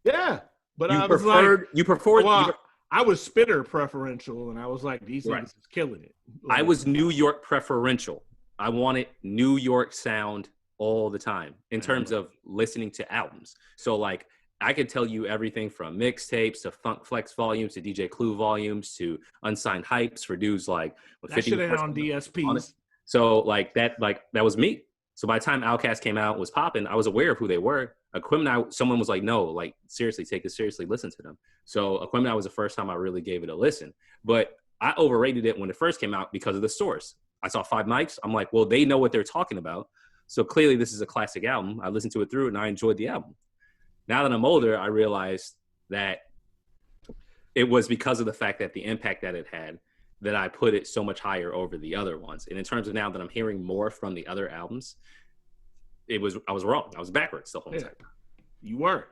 Yeah, but You I was preferred. like, You preferred. well, I was spitter preferential, and I was like, these Right. niggas is killing it. I was New York preferential. I wanted New York sound all the time in terms of listening to albums. So like I could tell you everything from mixtapes to Funk Flex volumes to DJ Clue volumes to unsigned hypes for dudes like with that 50 shit ain't on on it. DSPs. So like that was me. So by the time Outkast came out, was popping, I was aware of who they were. Aquemini, someone was like, no, like seriously, take this seriously, listen to them. So Aquemini was the first time I really gave it a listen. But I overrated it when it first came out because of the source. I saw 5 mics. I'm like, well, they know what they're talking about. So clearly this is a classic album. I listened to it through and I enjoyed the album. Now that I'm older, I realized that it was because of the fact that the impact that it had that I put it so much higher over the other ones. And in terms of now that I'm hearing more from the other albums, I was wrong. I was backwards the whole time. You were.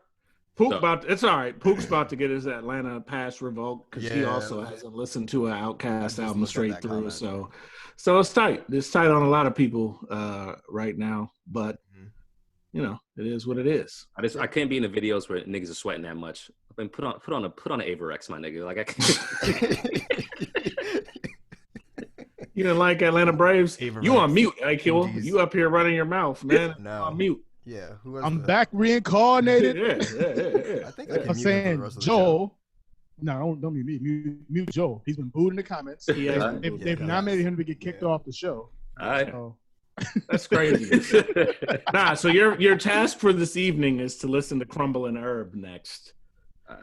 Pook So- it's all right. Pook's about to get his Atlanta pass revoked because he Yeah. also hasn't listened to an Outcast I just album looked at straight that through. comment. So it's tight. It's tight on a lot of people right now. But Mhm. it is what it is. I can't be in the videos where niggas are sweating that much. I mean, put on an Averex, my nigga. Like I can't. You didn't like Atlanta Braves? Avery You on Rex. mute, A-Quil. Indeed. You up here running your mouth, man. No. On mute. Yeah, who else? I'm back reincarnated. Yeah. I think I can I'm mute him for the saying rest of the show. Joe. No, don't mute me. Mute Joe. He's been booed in the comments. He has been They've, booed. they've nominated him to get kicked Yeah. off the show. All right. So, That's crazy. Nah, so your task for this evening is to listen to Crumble and Herb next.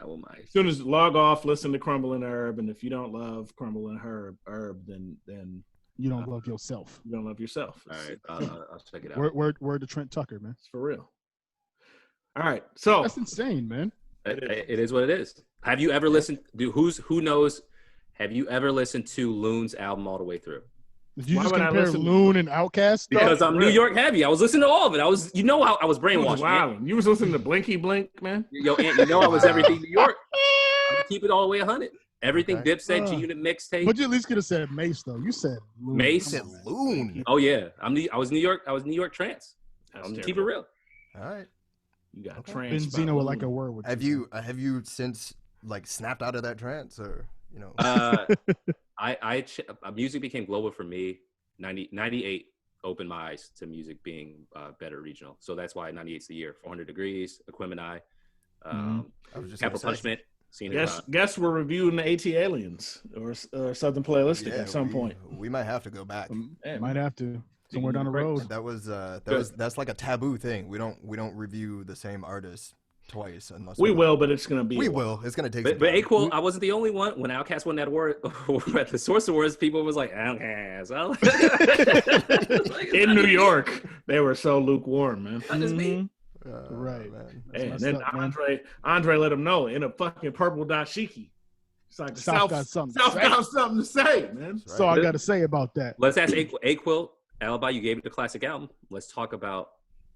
Well, my. As soon as log off, listen to Crumble and Herb, and if you don't love Crumble and Herb, then you don't love yourself. you don't love yourself. All right, I'll check it out. Word to Trent Tucker, man. It's for real. All right, so That's insane, man. It is what it is. Have you ever listened? Who knows? Have you ever listened to Loon's album all the way through? Did you Why just would I compare listen- Loon and Outcast? Because I'm New York heavy. I was listening to all of it. I was brainwashed. Wow, you was listening to Blinky Blink, man. Yo, Ant, I was everything New York. I'm gonna keep it all the way 100. Everything Okay. Dipset, G-Unit mixtape. But you at least could have said Mace though. You said Loon. Mace? Come Said on, man. Loon. Oh yeah, I was New York trance. That's I'm terrible. keep it real. All right. You got Okay. trans. Benzino would like a word with Have you since like snapped out of that trance, or you know? Music became global for me. 98 opened my eyes to music being better regional. So that's why 98's the year. 400 Degrees, Aquemini, I was just Capital gonna say. Punishment. Seen it. Guess we're reviewing the AT Aliens or Southern Playlistic Yeah, at some point. we might have to go back. Yeah, Might have to somewhere down the road. That's like a taboo thing. We don't review the same artist twice unless we will, but it's gonna be. We a while. will. It's gonna take. But some time. A-Quil, I wasn't the only one. When Outcast won that award at the Source Awards, people was like, Outcast. In New York, they were so lukewarm, man. Not just me. Right. Man. That's And messed then up, man. Andre let him know in a fucking purple dashiki. It's like the South got something to South say. got something to say, man. That's So right. I got to say about that. Let's ask A-Quil, Alibi, you gave it the classic album. Let's talk about,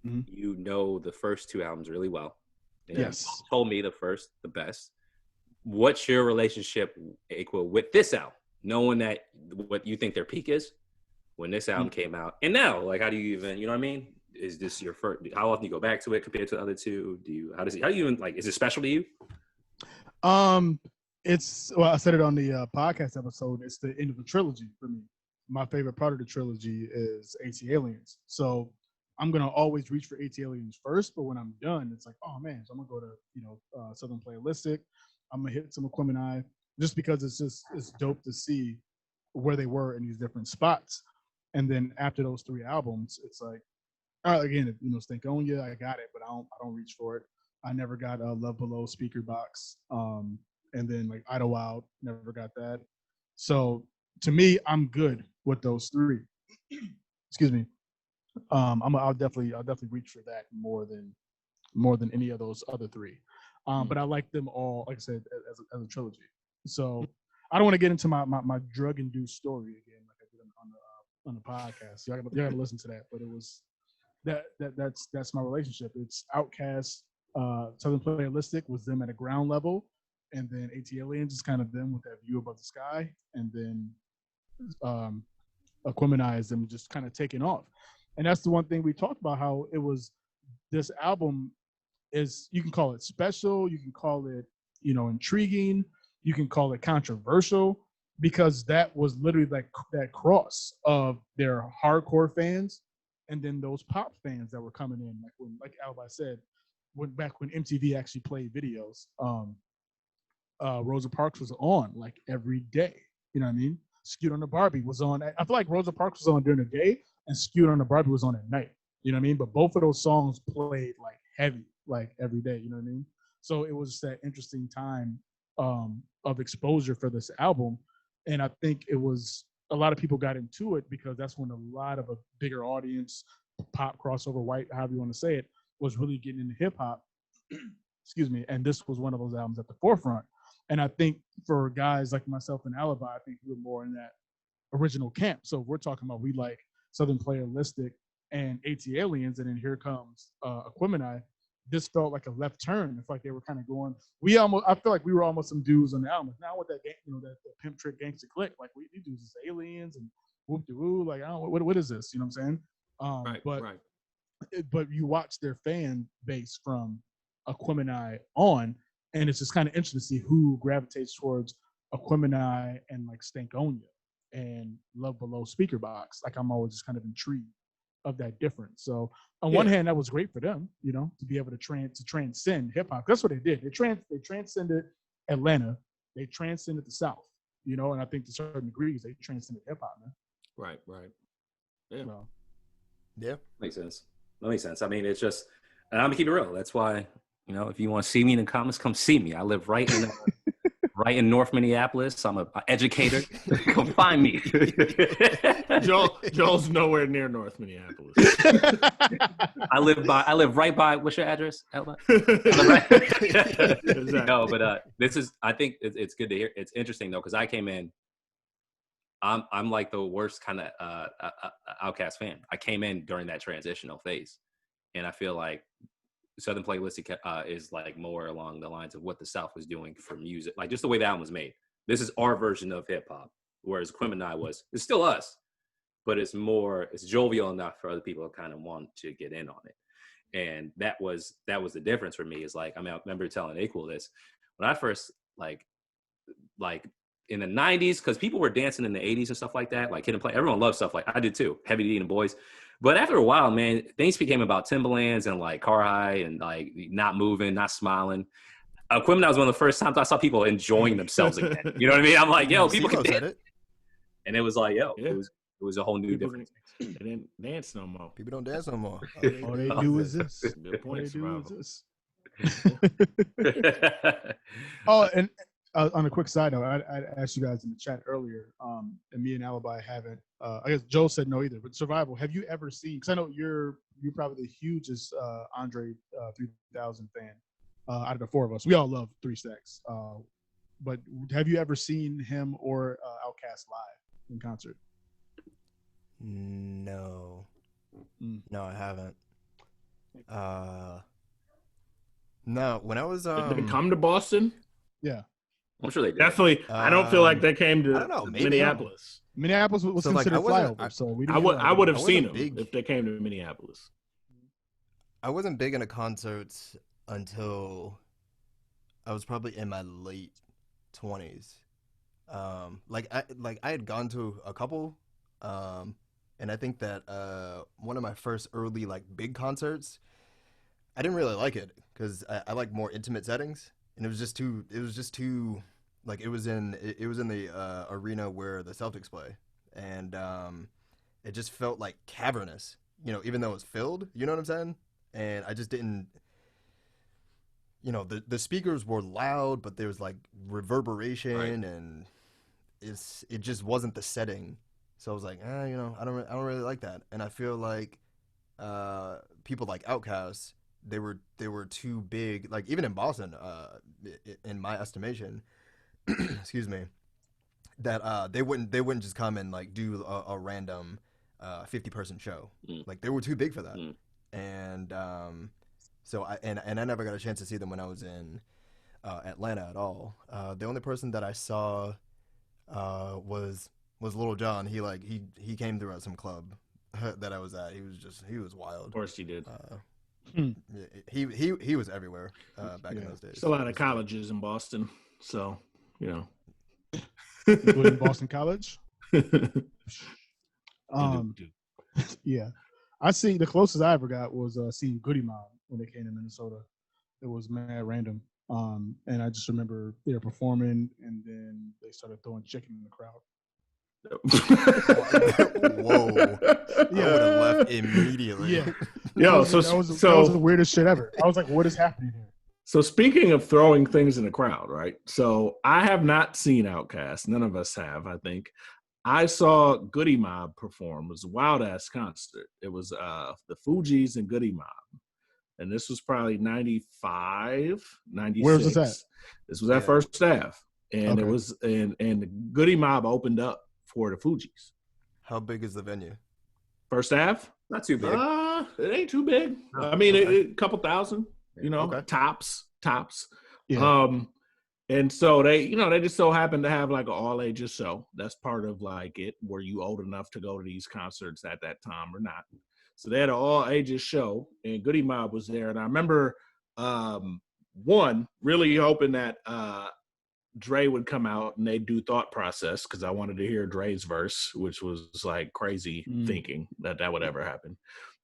Mhm. you know, the first two albums really well. And Yes. you told me the first, the best. What's your relationship, A-Quil, with this album? Knowing that what you think their peak is when this album came out. And now, like, how do you even, you know what I mean? Is this your first, how often do you go back to it compared to the other two? How do you even, like, is it special to you? It's, well, I said it on the podcast episode. It's the end of the trilogy for me. My favorite part of the trilogy is AT Aliens. So I'm gonna always reach for AT Aliens first, but when I'm done, it's like, oh man, so I'm gonna go to Southern Playlistic. I'm gonna hit some Aquemini just because it's dope to see where they were in these different spots. And then after those three albums, it's like, all right, again, Stankonia, I got it, but I don't reach for it. I never got Love Below, Speaker Box, and then like Idlewild, never got that. So to me, I'm good with those three. Excuse me. I'll definitely reach for that more than any of those other three. But I like them all, like I said, as a trilogy. So I don't want to get into my drug induced story again, like I did on the podcast. You gotta listen to that. But it was that's my relationship. It's Outcast, Southern Playlistic was them at a ground level, and then AT Aliens is kind of them with that view above the sky, and then Aquemini is them just kind of taking off. And that's the one thing we talked about, how it was, this album is, you can call it special, you can call it, intriguing, you can call it controversial, because that was literally like that cross of their hardcore fans and then those pop fans that were coming in, like Alibi said, back when MTV actually played videos. Rosa Parks was on like every day, you know what I mean? Skewed on the Barbie was on. I feel like Rosa Parks was on during the day and Skewed on the Barbie was on at night, you know what I mean? But both of those songs played like heavy, like every day, you know what I mean? So it was that interesting time of exposure for this album. And I think it was, a lot of people got into it because that's when a lot of a bigger audience, pop, crossover, white, however you want to say it, was really getting into hip hop. Excuse me. And this was one of those albums at the forefront. And I think for guys like myself and Alibi, I think we were more in that original camp. So if we're talking about, we like Southern Playlistic and AT Aliens, and then here comes Aquemini. This felt like a left turn. It's like they were kind of going. I feel like we were almost some dudes on the album. Now with that, that Pimp Trick Gangsta Click, like we do this aliens and whoop de woo. Like I don't, what is this? You know what I'm saying? Right. But you watch their fan base from Aquemini on, and it's just kind of interesting to see who gravitates towards Aquemini and like Stankonia and Love Below, Speaker Box. Like I'm always just kind of intrigued of that difference. So on one hand, that was great for them, to be able to transcend hip hop. That's what they did. They transcended Atlanta. They transcended the South, and I think to certain degrees they transcended hip hop, man. Right. Yeah. So, Yeah. Makes sense. That makes sense. I mean, it's just, and I'm gonna keep it real. That's why, if you want to see me in the comments, come see me. I live right in North Minneapolis. I'm an educator. Come find me. Joel's nowhere near North Minneapolis. I live right by. What's your address? Exactly. No, but I think it's good to hear. It's interesting though, because I came in I'm like the worst kind of Outcast fan. I came in during that transitional phase, and I feel like Southern Playlistic is like more along the lines of what the South was doing for music, like just the way that album was made. This is our version of hip hop, whereas Aquemini it's still us, but it's jovial enough for other people to kind of want to get in on it. And that was the difference for me. Is like, I mean, I remember telling A-Quil this when I first like in the 90s, because people were dancing in the 80s and stuff like that, like Kid and Play. Everyone loved stuff like I did too, Heavy D and the Boys. But after a while, man, things became about Timberlands and like Car High and like not moving, not smiling. Aquemini was one of the first times I saw people enjoying themselves again. You know what I mean? I'm like, yo, people can dance. And it was like, yo, it was a whole new difference. They didn't dance no more. People don't dance no more. All they do is this. Good point, Oh, and on a quick side note, I asked you guys in the chat earlier, and me and Alibi haven't. I guess Joe said no either. But Survival, have you ever seen? Because I know you're probably the hugest Andre 3000 fan out of the four of us. We all love 3 Stacks. But have you ever seen him or OutKast live in concert? No, no, I haven't. No, when I was Did they come to Boston? Yeah, I'm sure they did. Definitely. I don't feel like they came to I don't know, maybe. Minneapolis. Minneapolis was So, like, considered I wasn't- flyover, so we I didn't. would have I seen them wasn't big. if they came to Minneapolis. I wasn't big into concerts until I was probably in my late 20s. I had gone to a couple, and I think that one of my first early like big concerts, I didn't really like it because I like more intimate settings, and it was just too like it was in the arena where the Celtics play, and it just felt like cavernous, even though it was filled. You know what I'm saying? And I just didn't. The speakers were loud, but there was like reverberation, Right. and it just wasn't the setting. So I was like, I don't really like that. And I feel like people like Outcast, they were too big. Like even in Boston, in my estimation, excuse me, that they wouldn't just come and like do a random 50-person show. Like they were too big for that. And so I never got a chance to see them when I was in Atlanta at all. The only person that I saw was Little John. He came through at some club that I was at. He was wild. Of course he did. He was everywhere back in those days. There's a lot of colleges in Boston, so Including Boston College. Yeah, I seen the closest I ever got was seeing Goody Mob when they came to Minnesota. It was mad random. And I just remember they were performing, and then they started throwing chicken in the crowd. Whoa! I would have left immediately. Yeah, Yo, that was the weirdest shit ever. I was like, "What is happening here?" So speaking of throwing things in the crowd, right? So I have not seen OutKast. None of us have, I think. I saw Goody Mob perform. It was a wild-ass concert. It was the Fugees and Goody Mob. And this was probably 95, 96. Where was this at? This was at First Ave. And Okay. it was and the Goody Mob opened up for the Fugees. How big is the venue? First Ave? Not too big. It ain't too big. No, I mean, okay. a couple thousand, Okay. tops. Yeah. And so they just so happened to have like an all ages show. That's part of like it. Were you old enough to go to these concerts at that time or not? So they had an all ages show, and Goody Mob was there. And I remember one really hoping that Dre would come out and they'd do Thought Process, because I wanted to hear Dre's verse, which was like crazy thinking that would ever happen.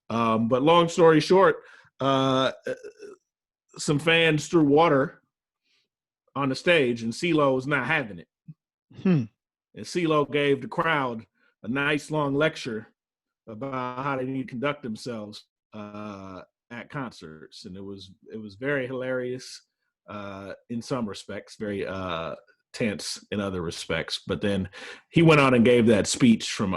But long story short, some fans threw water on the stage, and CeeLo was not having it. And CeeLo gave the crowd a nice long lecture about how they need to conduct themselves at concerts, and it was very hilarious in some respects, very tense in other respects. But then he went on and gave that speech from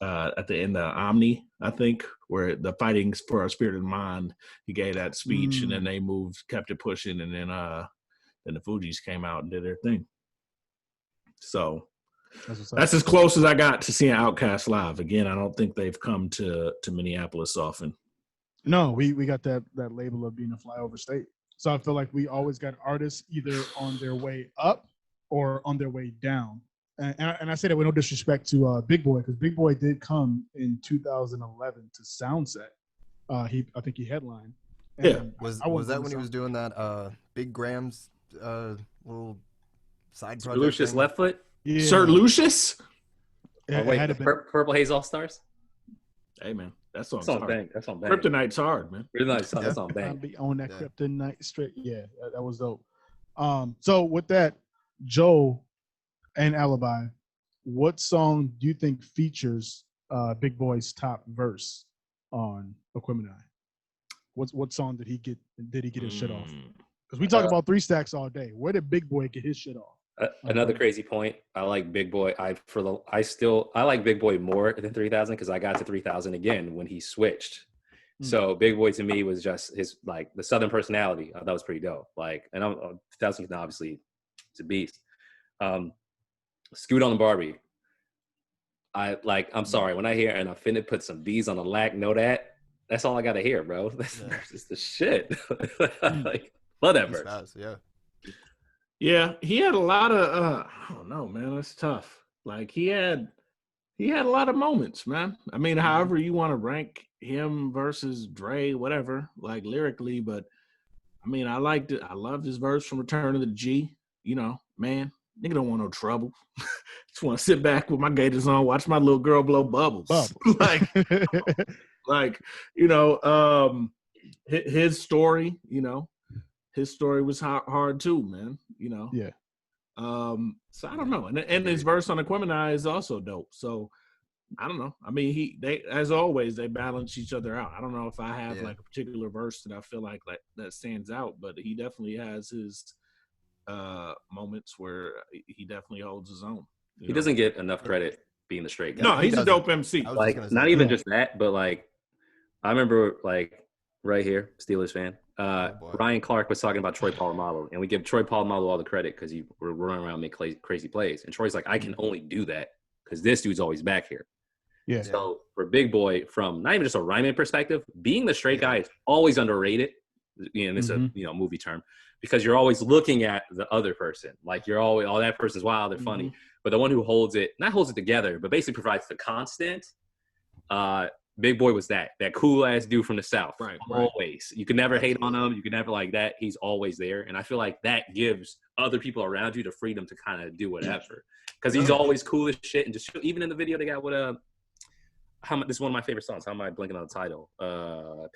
at the end of Omni, I think, where the fighting for our spirit and mind. He gave that speech, and then they kept it pushing, and then the Fugees came out and did their thing. So That's what's up. That's as close as I got to seeing Outcast live. Again, I don't think they've come to Minneapolis often. No, we got that label of being a flyover state. So I feel like we always got artists either on their way up or on their way down. And I say that with no disrespect to Big Boy, because Big Boy did come in 2011 to Soundset. I think he headlined. And Yeah. Was that when he was doing that Big Graham's little side Sir project? Lucius thing? Left Foot. Yeah. Sir Lucius? Yeah, Oh, wait, it had the to been, Purple Haze All Stars. Hey, man. That's on That's on hard. bang. That's on bang. Kryptonite's hard, man. That's on I'll bang. be on that Yeah. Kryptonite straight. Yeah, that was dope. So with that, Joe and Alibi, what song do you think features Big Boy's top verse on Aquemini? What song did he get his shit off? Because we talk about 3 Stacks all day. Where did Big Boy get his shit off? Another crazy point. I like Big Boy. I like Big Boy more than 3000 because I got to 3000 again when he switched. So Big Boy to me was just his like the Southern personality. I thought was pretty dope. Like, and 3000 obviously it's a beast. Scoot on the Barbie. I'm sorry when I hear and I finna put some B's on the lack. Know that's all I gotta hear, bro. That's just the shit. Like, love that verse. Fast, yeah. Yeah, he had a lot of I don't know, man. That's tough. Like he had a lot of moments, man. I mean, however you want to rank him versus Dre, whatever, like lyrically, but I mean, I liked it. I loved his verse from Return of the G. You know, man, nigga don't want no trouble. Just want to sit back with my gators on, watch my little girl blow bubbles. like, you know, his story, you know, his story was hard too, man. You know. Yeah. So I don't know, and his verse on Aquemini is also dope. So I don't know. I mean, they as always they balance each other out. I don't know if I have like a particular verse that I feel like that stands out, but he definitely has his moments where he definitely holds his own. He doesn't get enough credit being the straight guy. No, he's a dope MC. Like, not even just that, but like I remember like right here, Steelers fan. Ryan Clark was talking about Troy Polamalu, and we give Troy Polamalu all the credit because he were running around and make crazy plays. And Troy's like, I can only do that because this dude's always back here. Yeah. So for Big Boy, from not even just a rhyming perspective, being the straight guy is always underrated. You know, it's a movie term because you're always looking at the other person. Like you're always, oh, that person's wild, they're funny, but the one who holds it together, but basically provides the constant. Big Boy was that cool ass dude from the South. Right. Always. You can never hate on him. You can never like that. He's always there. And I feel like that gives other people around you the freedom to kind of do whatever. Because he's always cool as shit. And just even in the video they got with this is one of my favorite songs. How am I blinking on the title?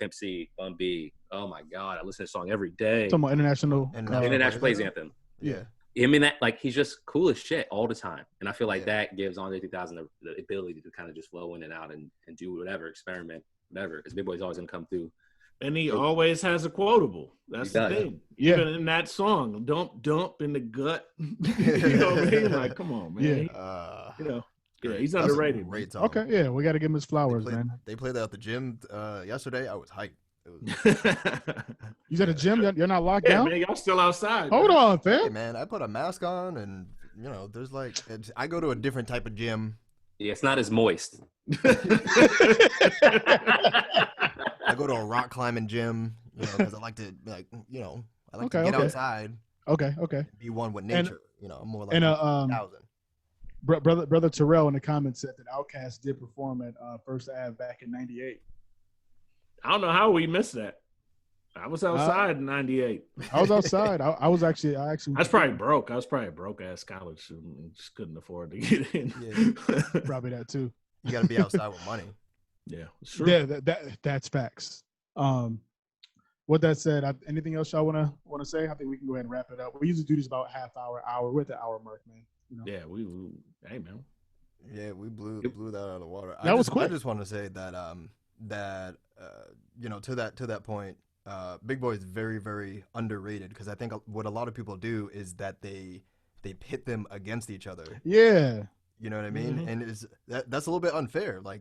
Pimp C, Bun B. Oh my God. I listen to this song every day. Talking about international plays anthem. Yeah. I mean, that like he's just cool as shit all the time, and I feel like that gives Andre 3000 the ability to kind of just flow in and out and do whatever, experiment, whatever. Because Big Boy's always gonna come through, and he always has a quotable. That's the thing. Yeah. Even in that song, dump in the gut. You know what I mean? Like, come on, man. Yeah. You know, he's underrated. Great song. Okay, yeah, we got to give him his flowers, man. They played that at the gym yesterday. I was hyped. You at a gym? You're not locked down? Man, y'all still outside. Hold on, fam. Hey, man, I put a mask on, and you know, there's like, I go to a different type of gym. Yeah, it's not as moist. I go to a rock climbing gym, you know, because I like to, like, you know, I like to get outside. Okay. Be one with nature. You know, I'm more like and 1,000. Brother Terrell in the comments said that Outcast did perform at First Ave back in '98. I don't know how we missed that. I was outside in '98. I was outside. I actually. I was probably broke. I was probably a broke ass college student and just couldn't afford to get in. Yeah, probably that too. You got to be outside with money. Yeah, sure. Yeah, that's facts. With that said, anything else y'all want to say? I think we can go ahead and wrap it up. We usually do this about half hour. We're at the hour mark, man. You know? Yeah, we hey man. Yeah, we blew that out of the water. That was quick. I just want to say that you know, to that point, Big Boy is very, very underrated because I think what a lot of people do is that they pit them against each other. Yeah. You know what I mean? And that's a little bit unfair. Like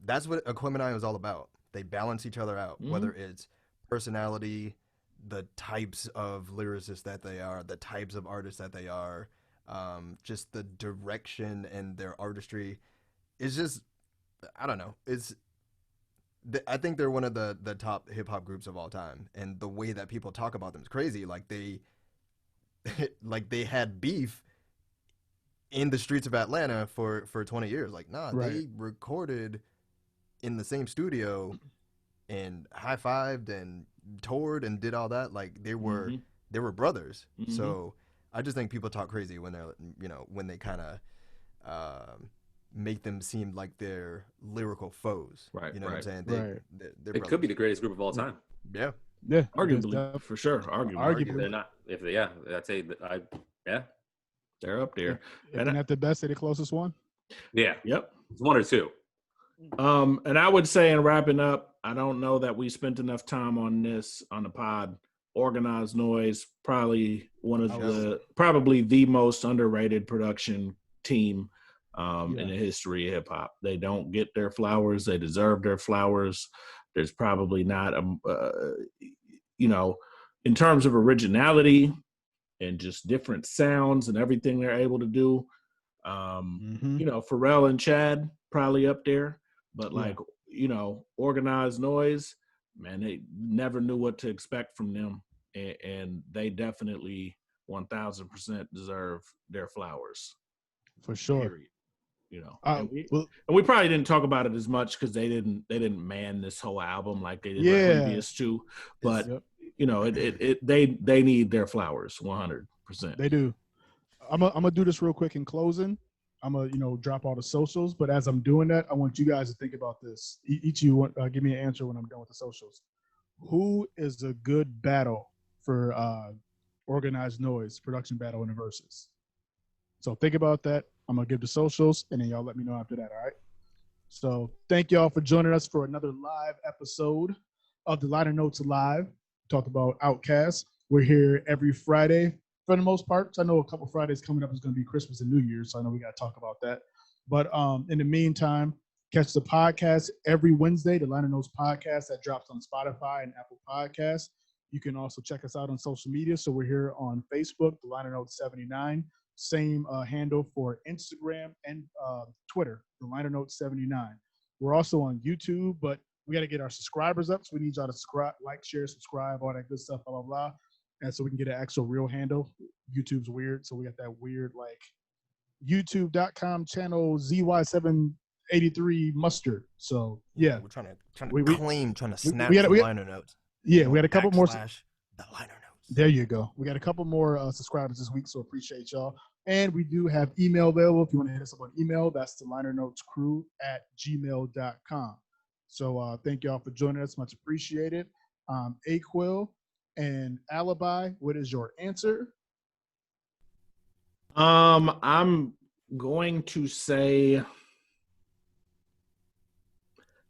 that's what Aquemini was all about. They balance each other out, whether it's personality, the types of lyricists that they are, the types of artists that they are. just the direction and their artistry is just, I don't know. I think they're one of the top hip hop groups of all time, and the way that people talk about them is crazy. Like they had beef in the streets of Atlanta for 20 years. Like, nah, Right. they recorded in the same studio and high-fived and toured and did all that. Like they were brothers. So I just think people talk crazy when they're, when they kind of make them seem like they're lyrical foes. Right, You know what I'm saying? Right. They're It could be the greatest group of all time. Yeah. Yeah, Arguably, for sure. Arguably. They're not. I'd say that They're up there. If they're not the best, they're the closest one. Yeah. Yep. It's one or two. And I would say, in wrapping up, I don't know that we spent enough time on this on the pod. Organized Noise, probably probably the most underrated production team in the history of hip hop. They don't get their flowers. They deserve their flowers. There's probably not in terms of originality and just different sounds and everything they're able to do. Pharrell and Chad probably up there, but Organized Noise, man, they never knew what to expect from them, and they definitely 1000% deserve their flowers For sure. Period. And we probably didn't talk about it as much because they didn't man this whole album like they did the previous two, but they need their flowers 100%. They do. I'm gonna do this real quick in closing. I'm gonna drop all the socials, but as I'm doing that, I want you guys to think about this. Each of you give me an answer when I'm done with the socials. Who is a good battle for Organized Noise production battle in the verses? So think about that. I'm gonna give the socials, and then y'all let me know after that. All right. So thank y'all for joining us for another live episode of the Liner Notes Live. We talked about Outcast. We're here every Friday for the most part. I know a couple Fridays coming up is going to be Christmas and New Year's, so I know we got to talk about that. But in the meantime, catch the podcast every Wednesday, the Liner Notes podcast that drops on Spotify and Apple Podcasts. You can also check us out on social media. So we're here on Facebook, the Liner Notes 79. Same handle for Instagram and Twitter, the Liner Notes 79. We're also on YouTube, but we got to get our subscribers up. So we need y'all to subscribe, like, share, subscribe, all that good stuff, blah, blah, blah. And so we can get an actual real handle. YouTube's weird. So we got that weird, youtube.com channel ZY783 mustard. So yeah. We're trying to snap the liner notes. Yeah, we had a couple more. The liner notes. There you go. We got a couple more subscribers this week, so appreciate y'all. And we do have email available if you want to hit us up on email. That's the linerNotesCrew@gmail.com. So thank y'all for joining us. Much appreciated. A-Quil and Alibi, what is your answer? I'm going to say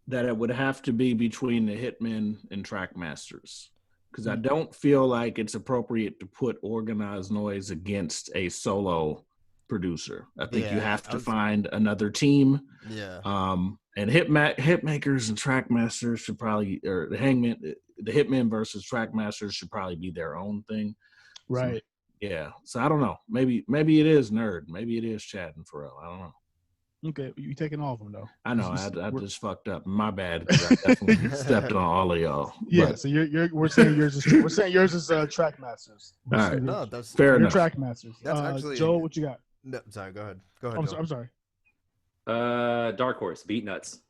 that it would have to be between the Hitmen and Trackmasters, because I don't feel like it's appropriate to put Organized Noise against a solo producer. I think you have to find another team. Yeah. And Hitmakers and Trackmasters should probably, or the Hitmen versus Trackmasters should probably be their own thing. Right. So I don't know. Maybe it is Nerd. Maybe it is Chad and Pharrell. I don't know. Okay, you taking all of them though. I know. I just fucked up. My bad. I definitely stepped on all of y'all. Yeah. So we're saying yours is Trackmasters. All right. No, that's fair enough. Trackmasters. That's actually Joel. What you got? No, sorry. Go ahead. I'm sorry. Dark Horse, Beat Nuts.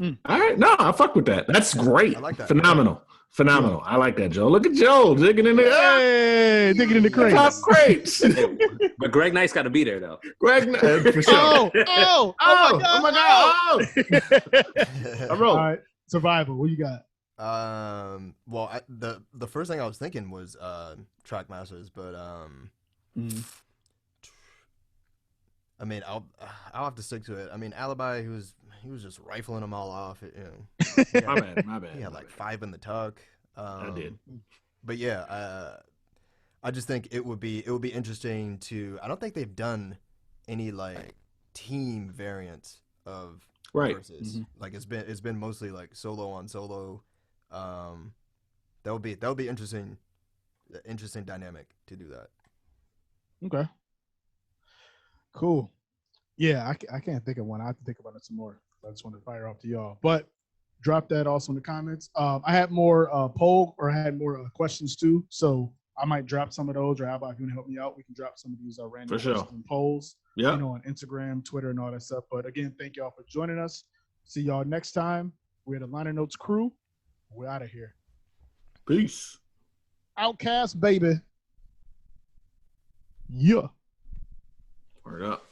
All right. No, I fuck with that. That's great. I like that. Phenomenal. Yeah. I like that, Joe. Look at Joe digging in the digging in the crates. Top crates. But Greg Knight's got to be there though. Greg, for sure. Oh my God. I wrote. All right. Survival. What you got? Well, the first thing I was thinking was Trackmasters, but I mean, I'll have to stick to it. I mean, Alibi, he was just rifling them all off. My bad. He had like 5 in the tuck. I did. But yeah, I just think it would be interesting to. I don't think they've done any team variants of verses. Mm-hmm. Like it's been mostly like solo on solo. That would be interesting dynamic to do that. Okay. Cool. Yeah, I can't think of one. I have to think about it some more. I just wanted to fire off to y'all. But drop that also in the comments. I had more I had more questions too. So I might drop some of those, or how about if you want to help me out, we can drop some of these random For sure. questions and polls, Yeah. you know, on Instagram, Twitter, and all that stuff. But again, thank y'all for joining us. See y'all next time. We're the Liner Notes crew. We're out of here. Peace. Outcast, baby. Yeah. Word up.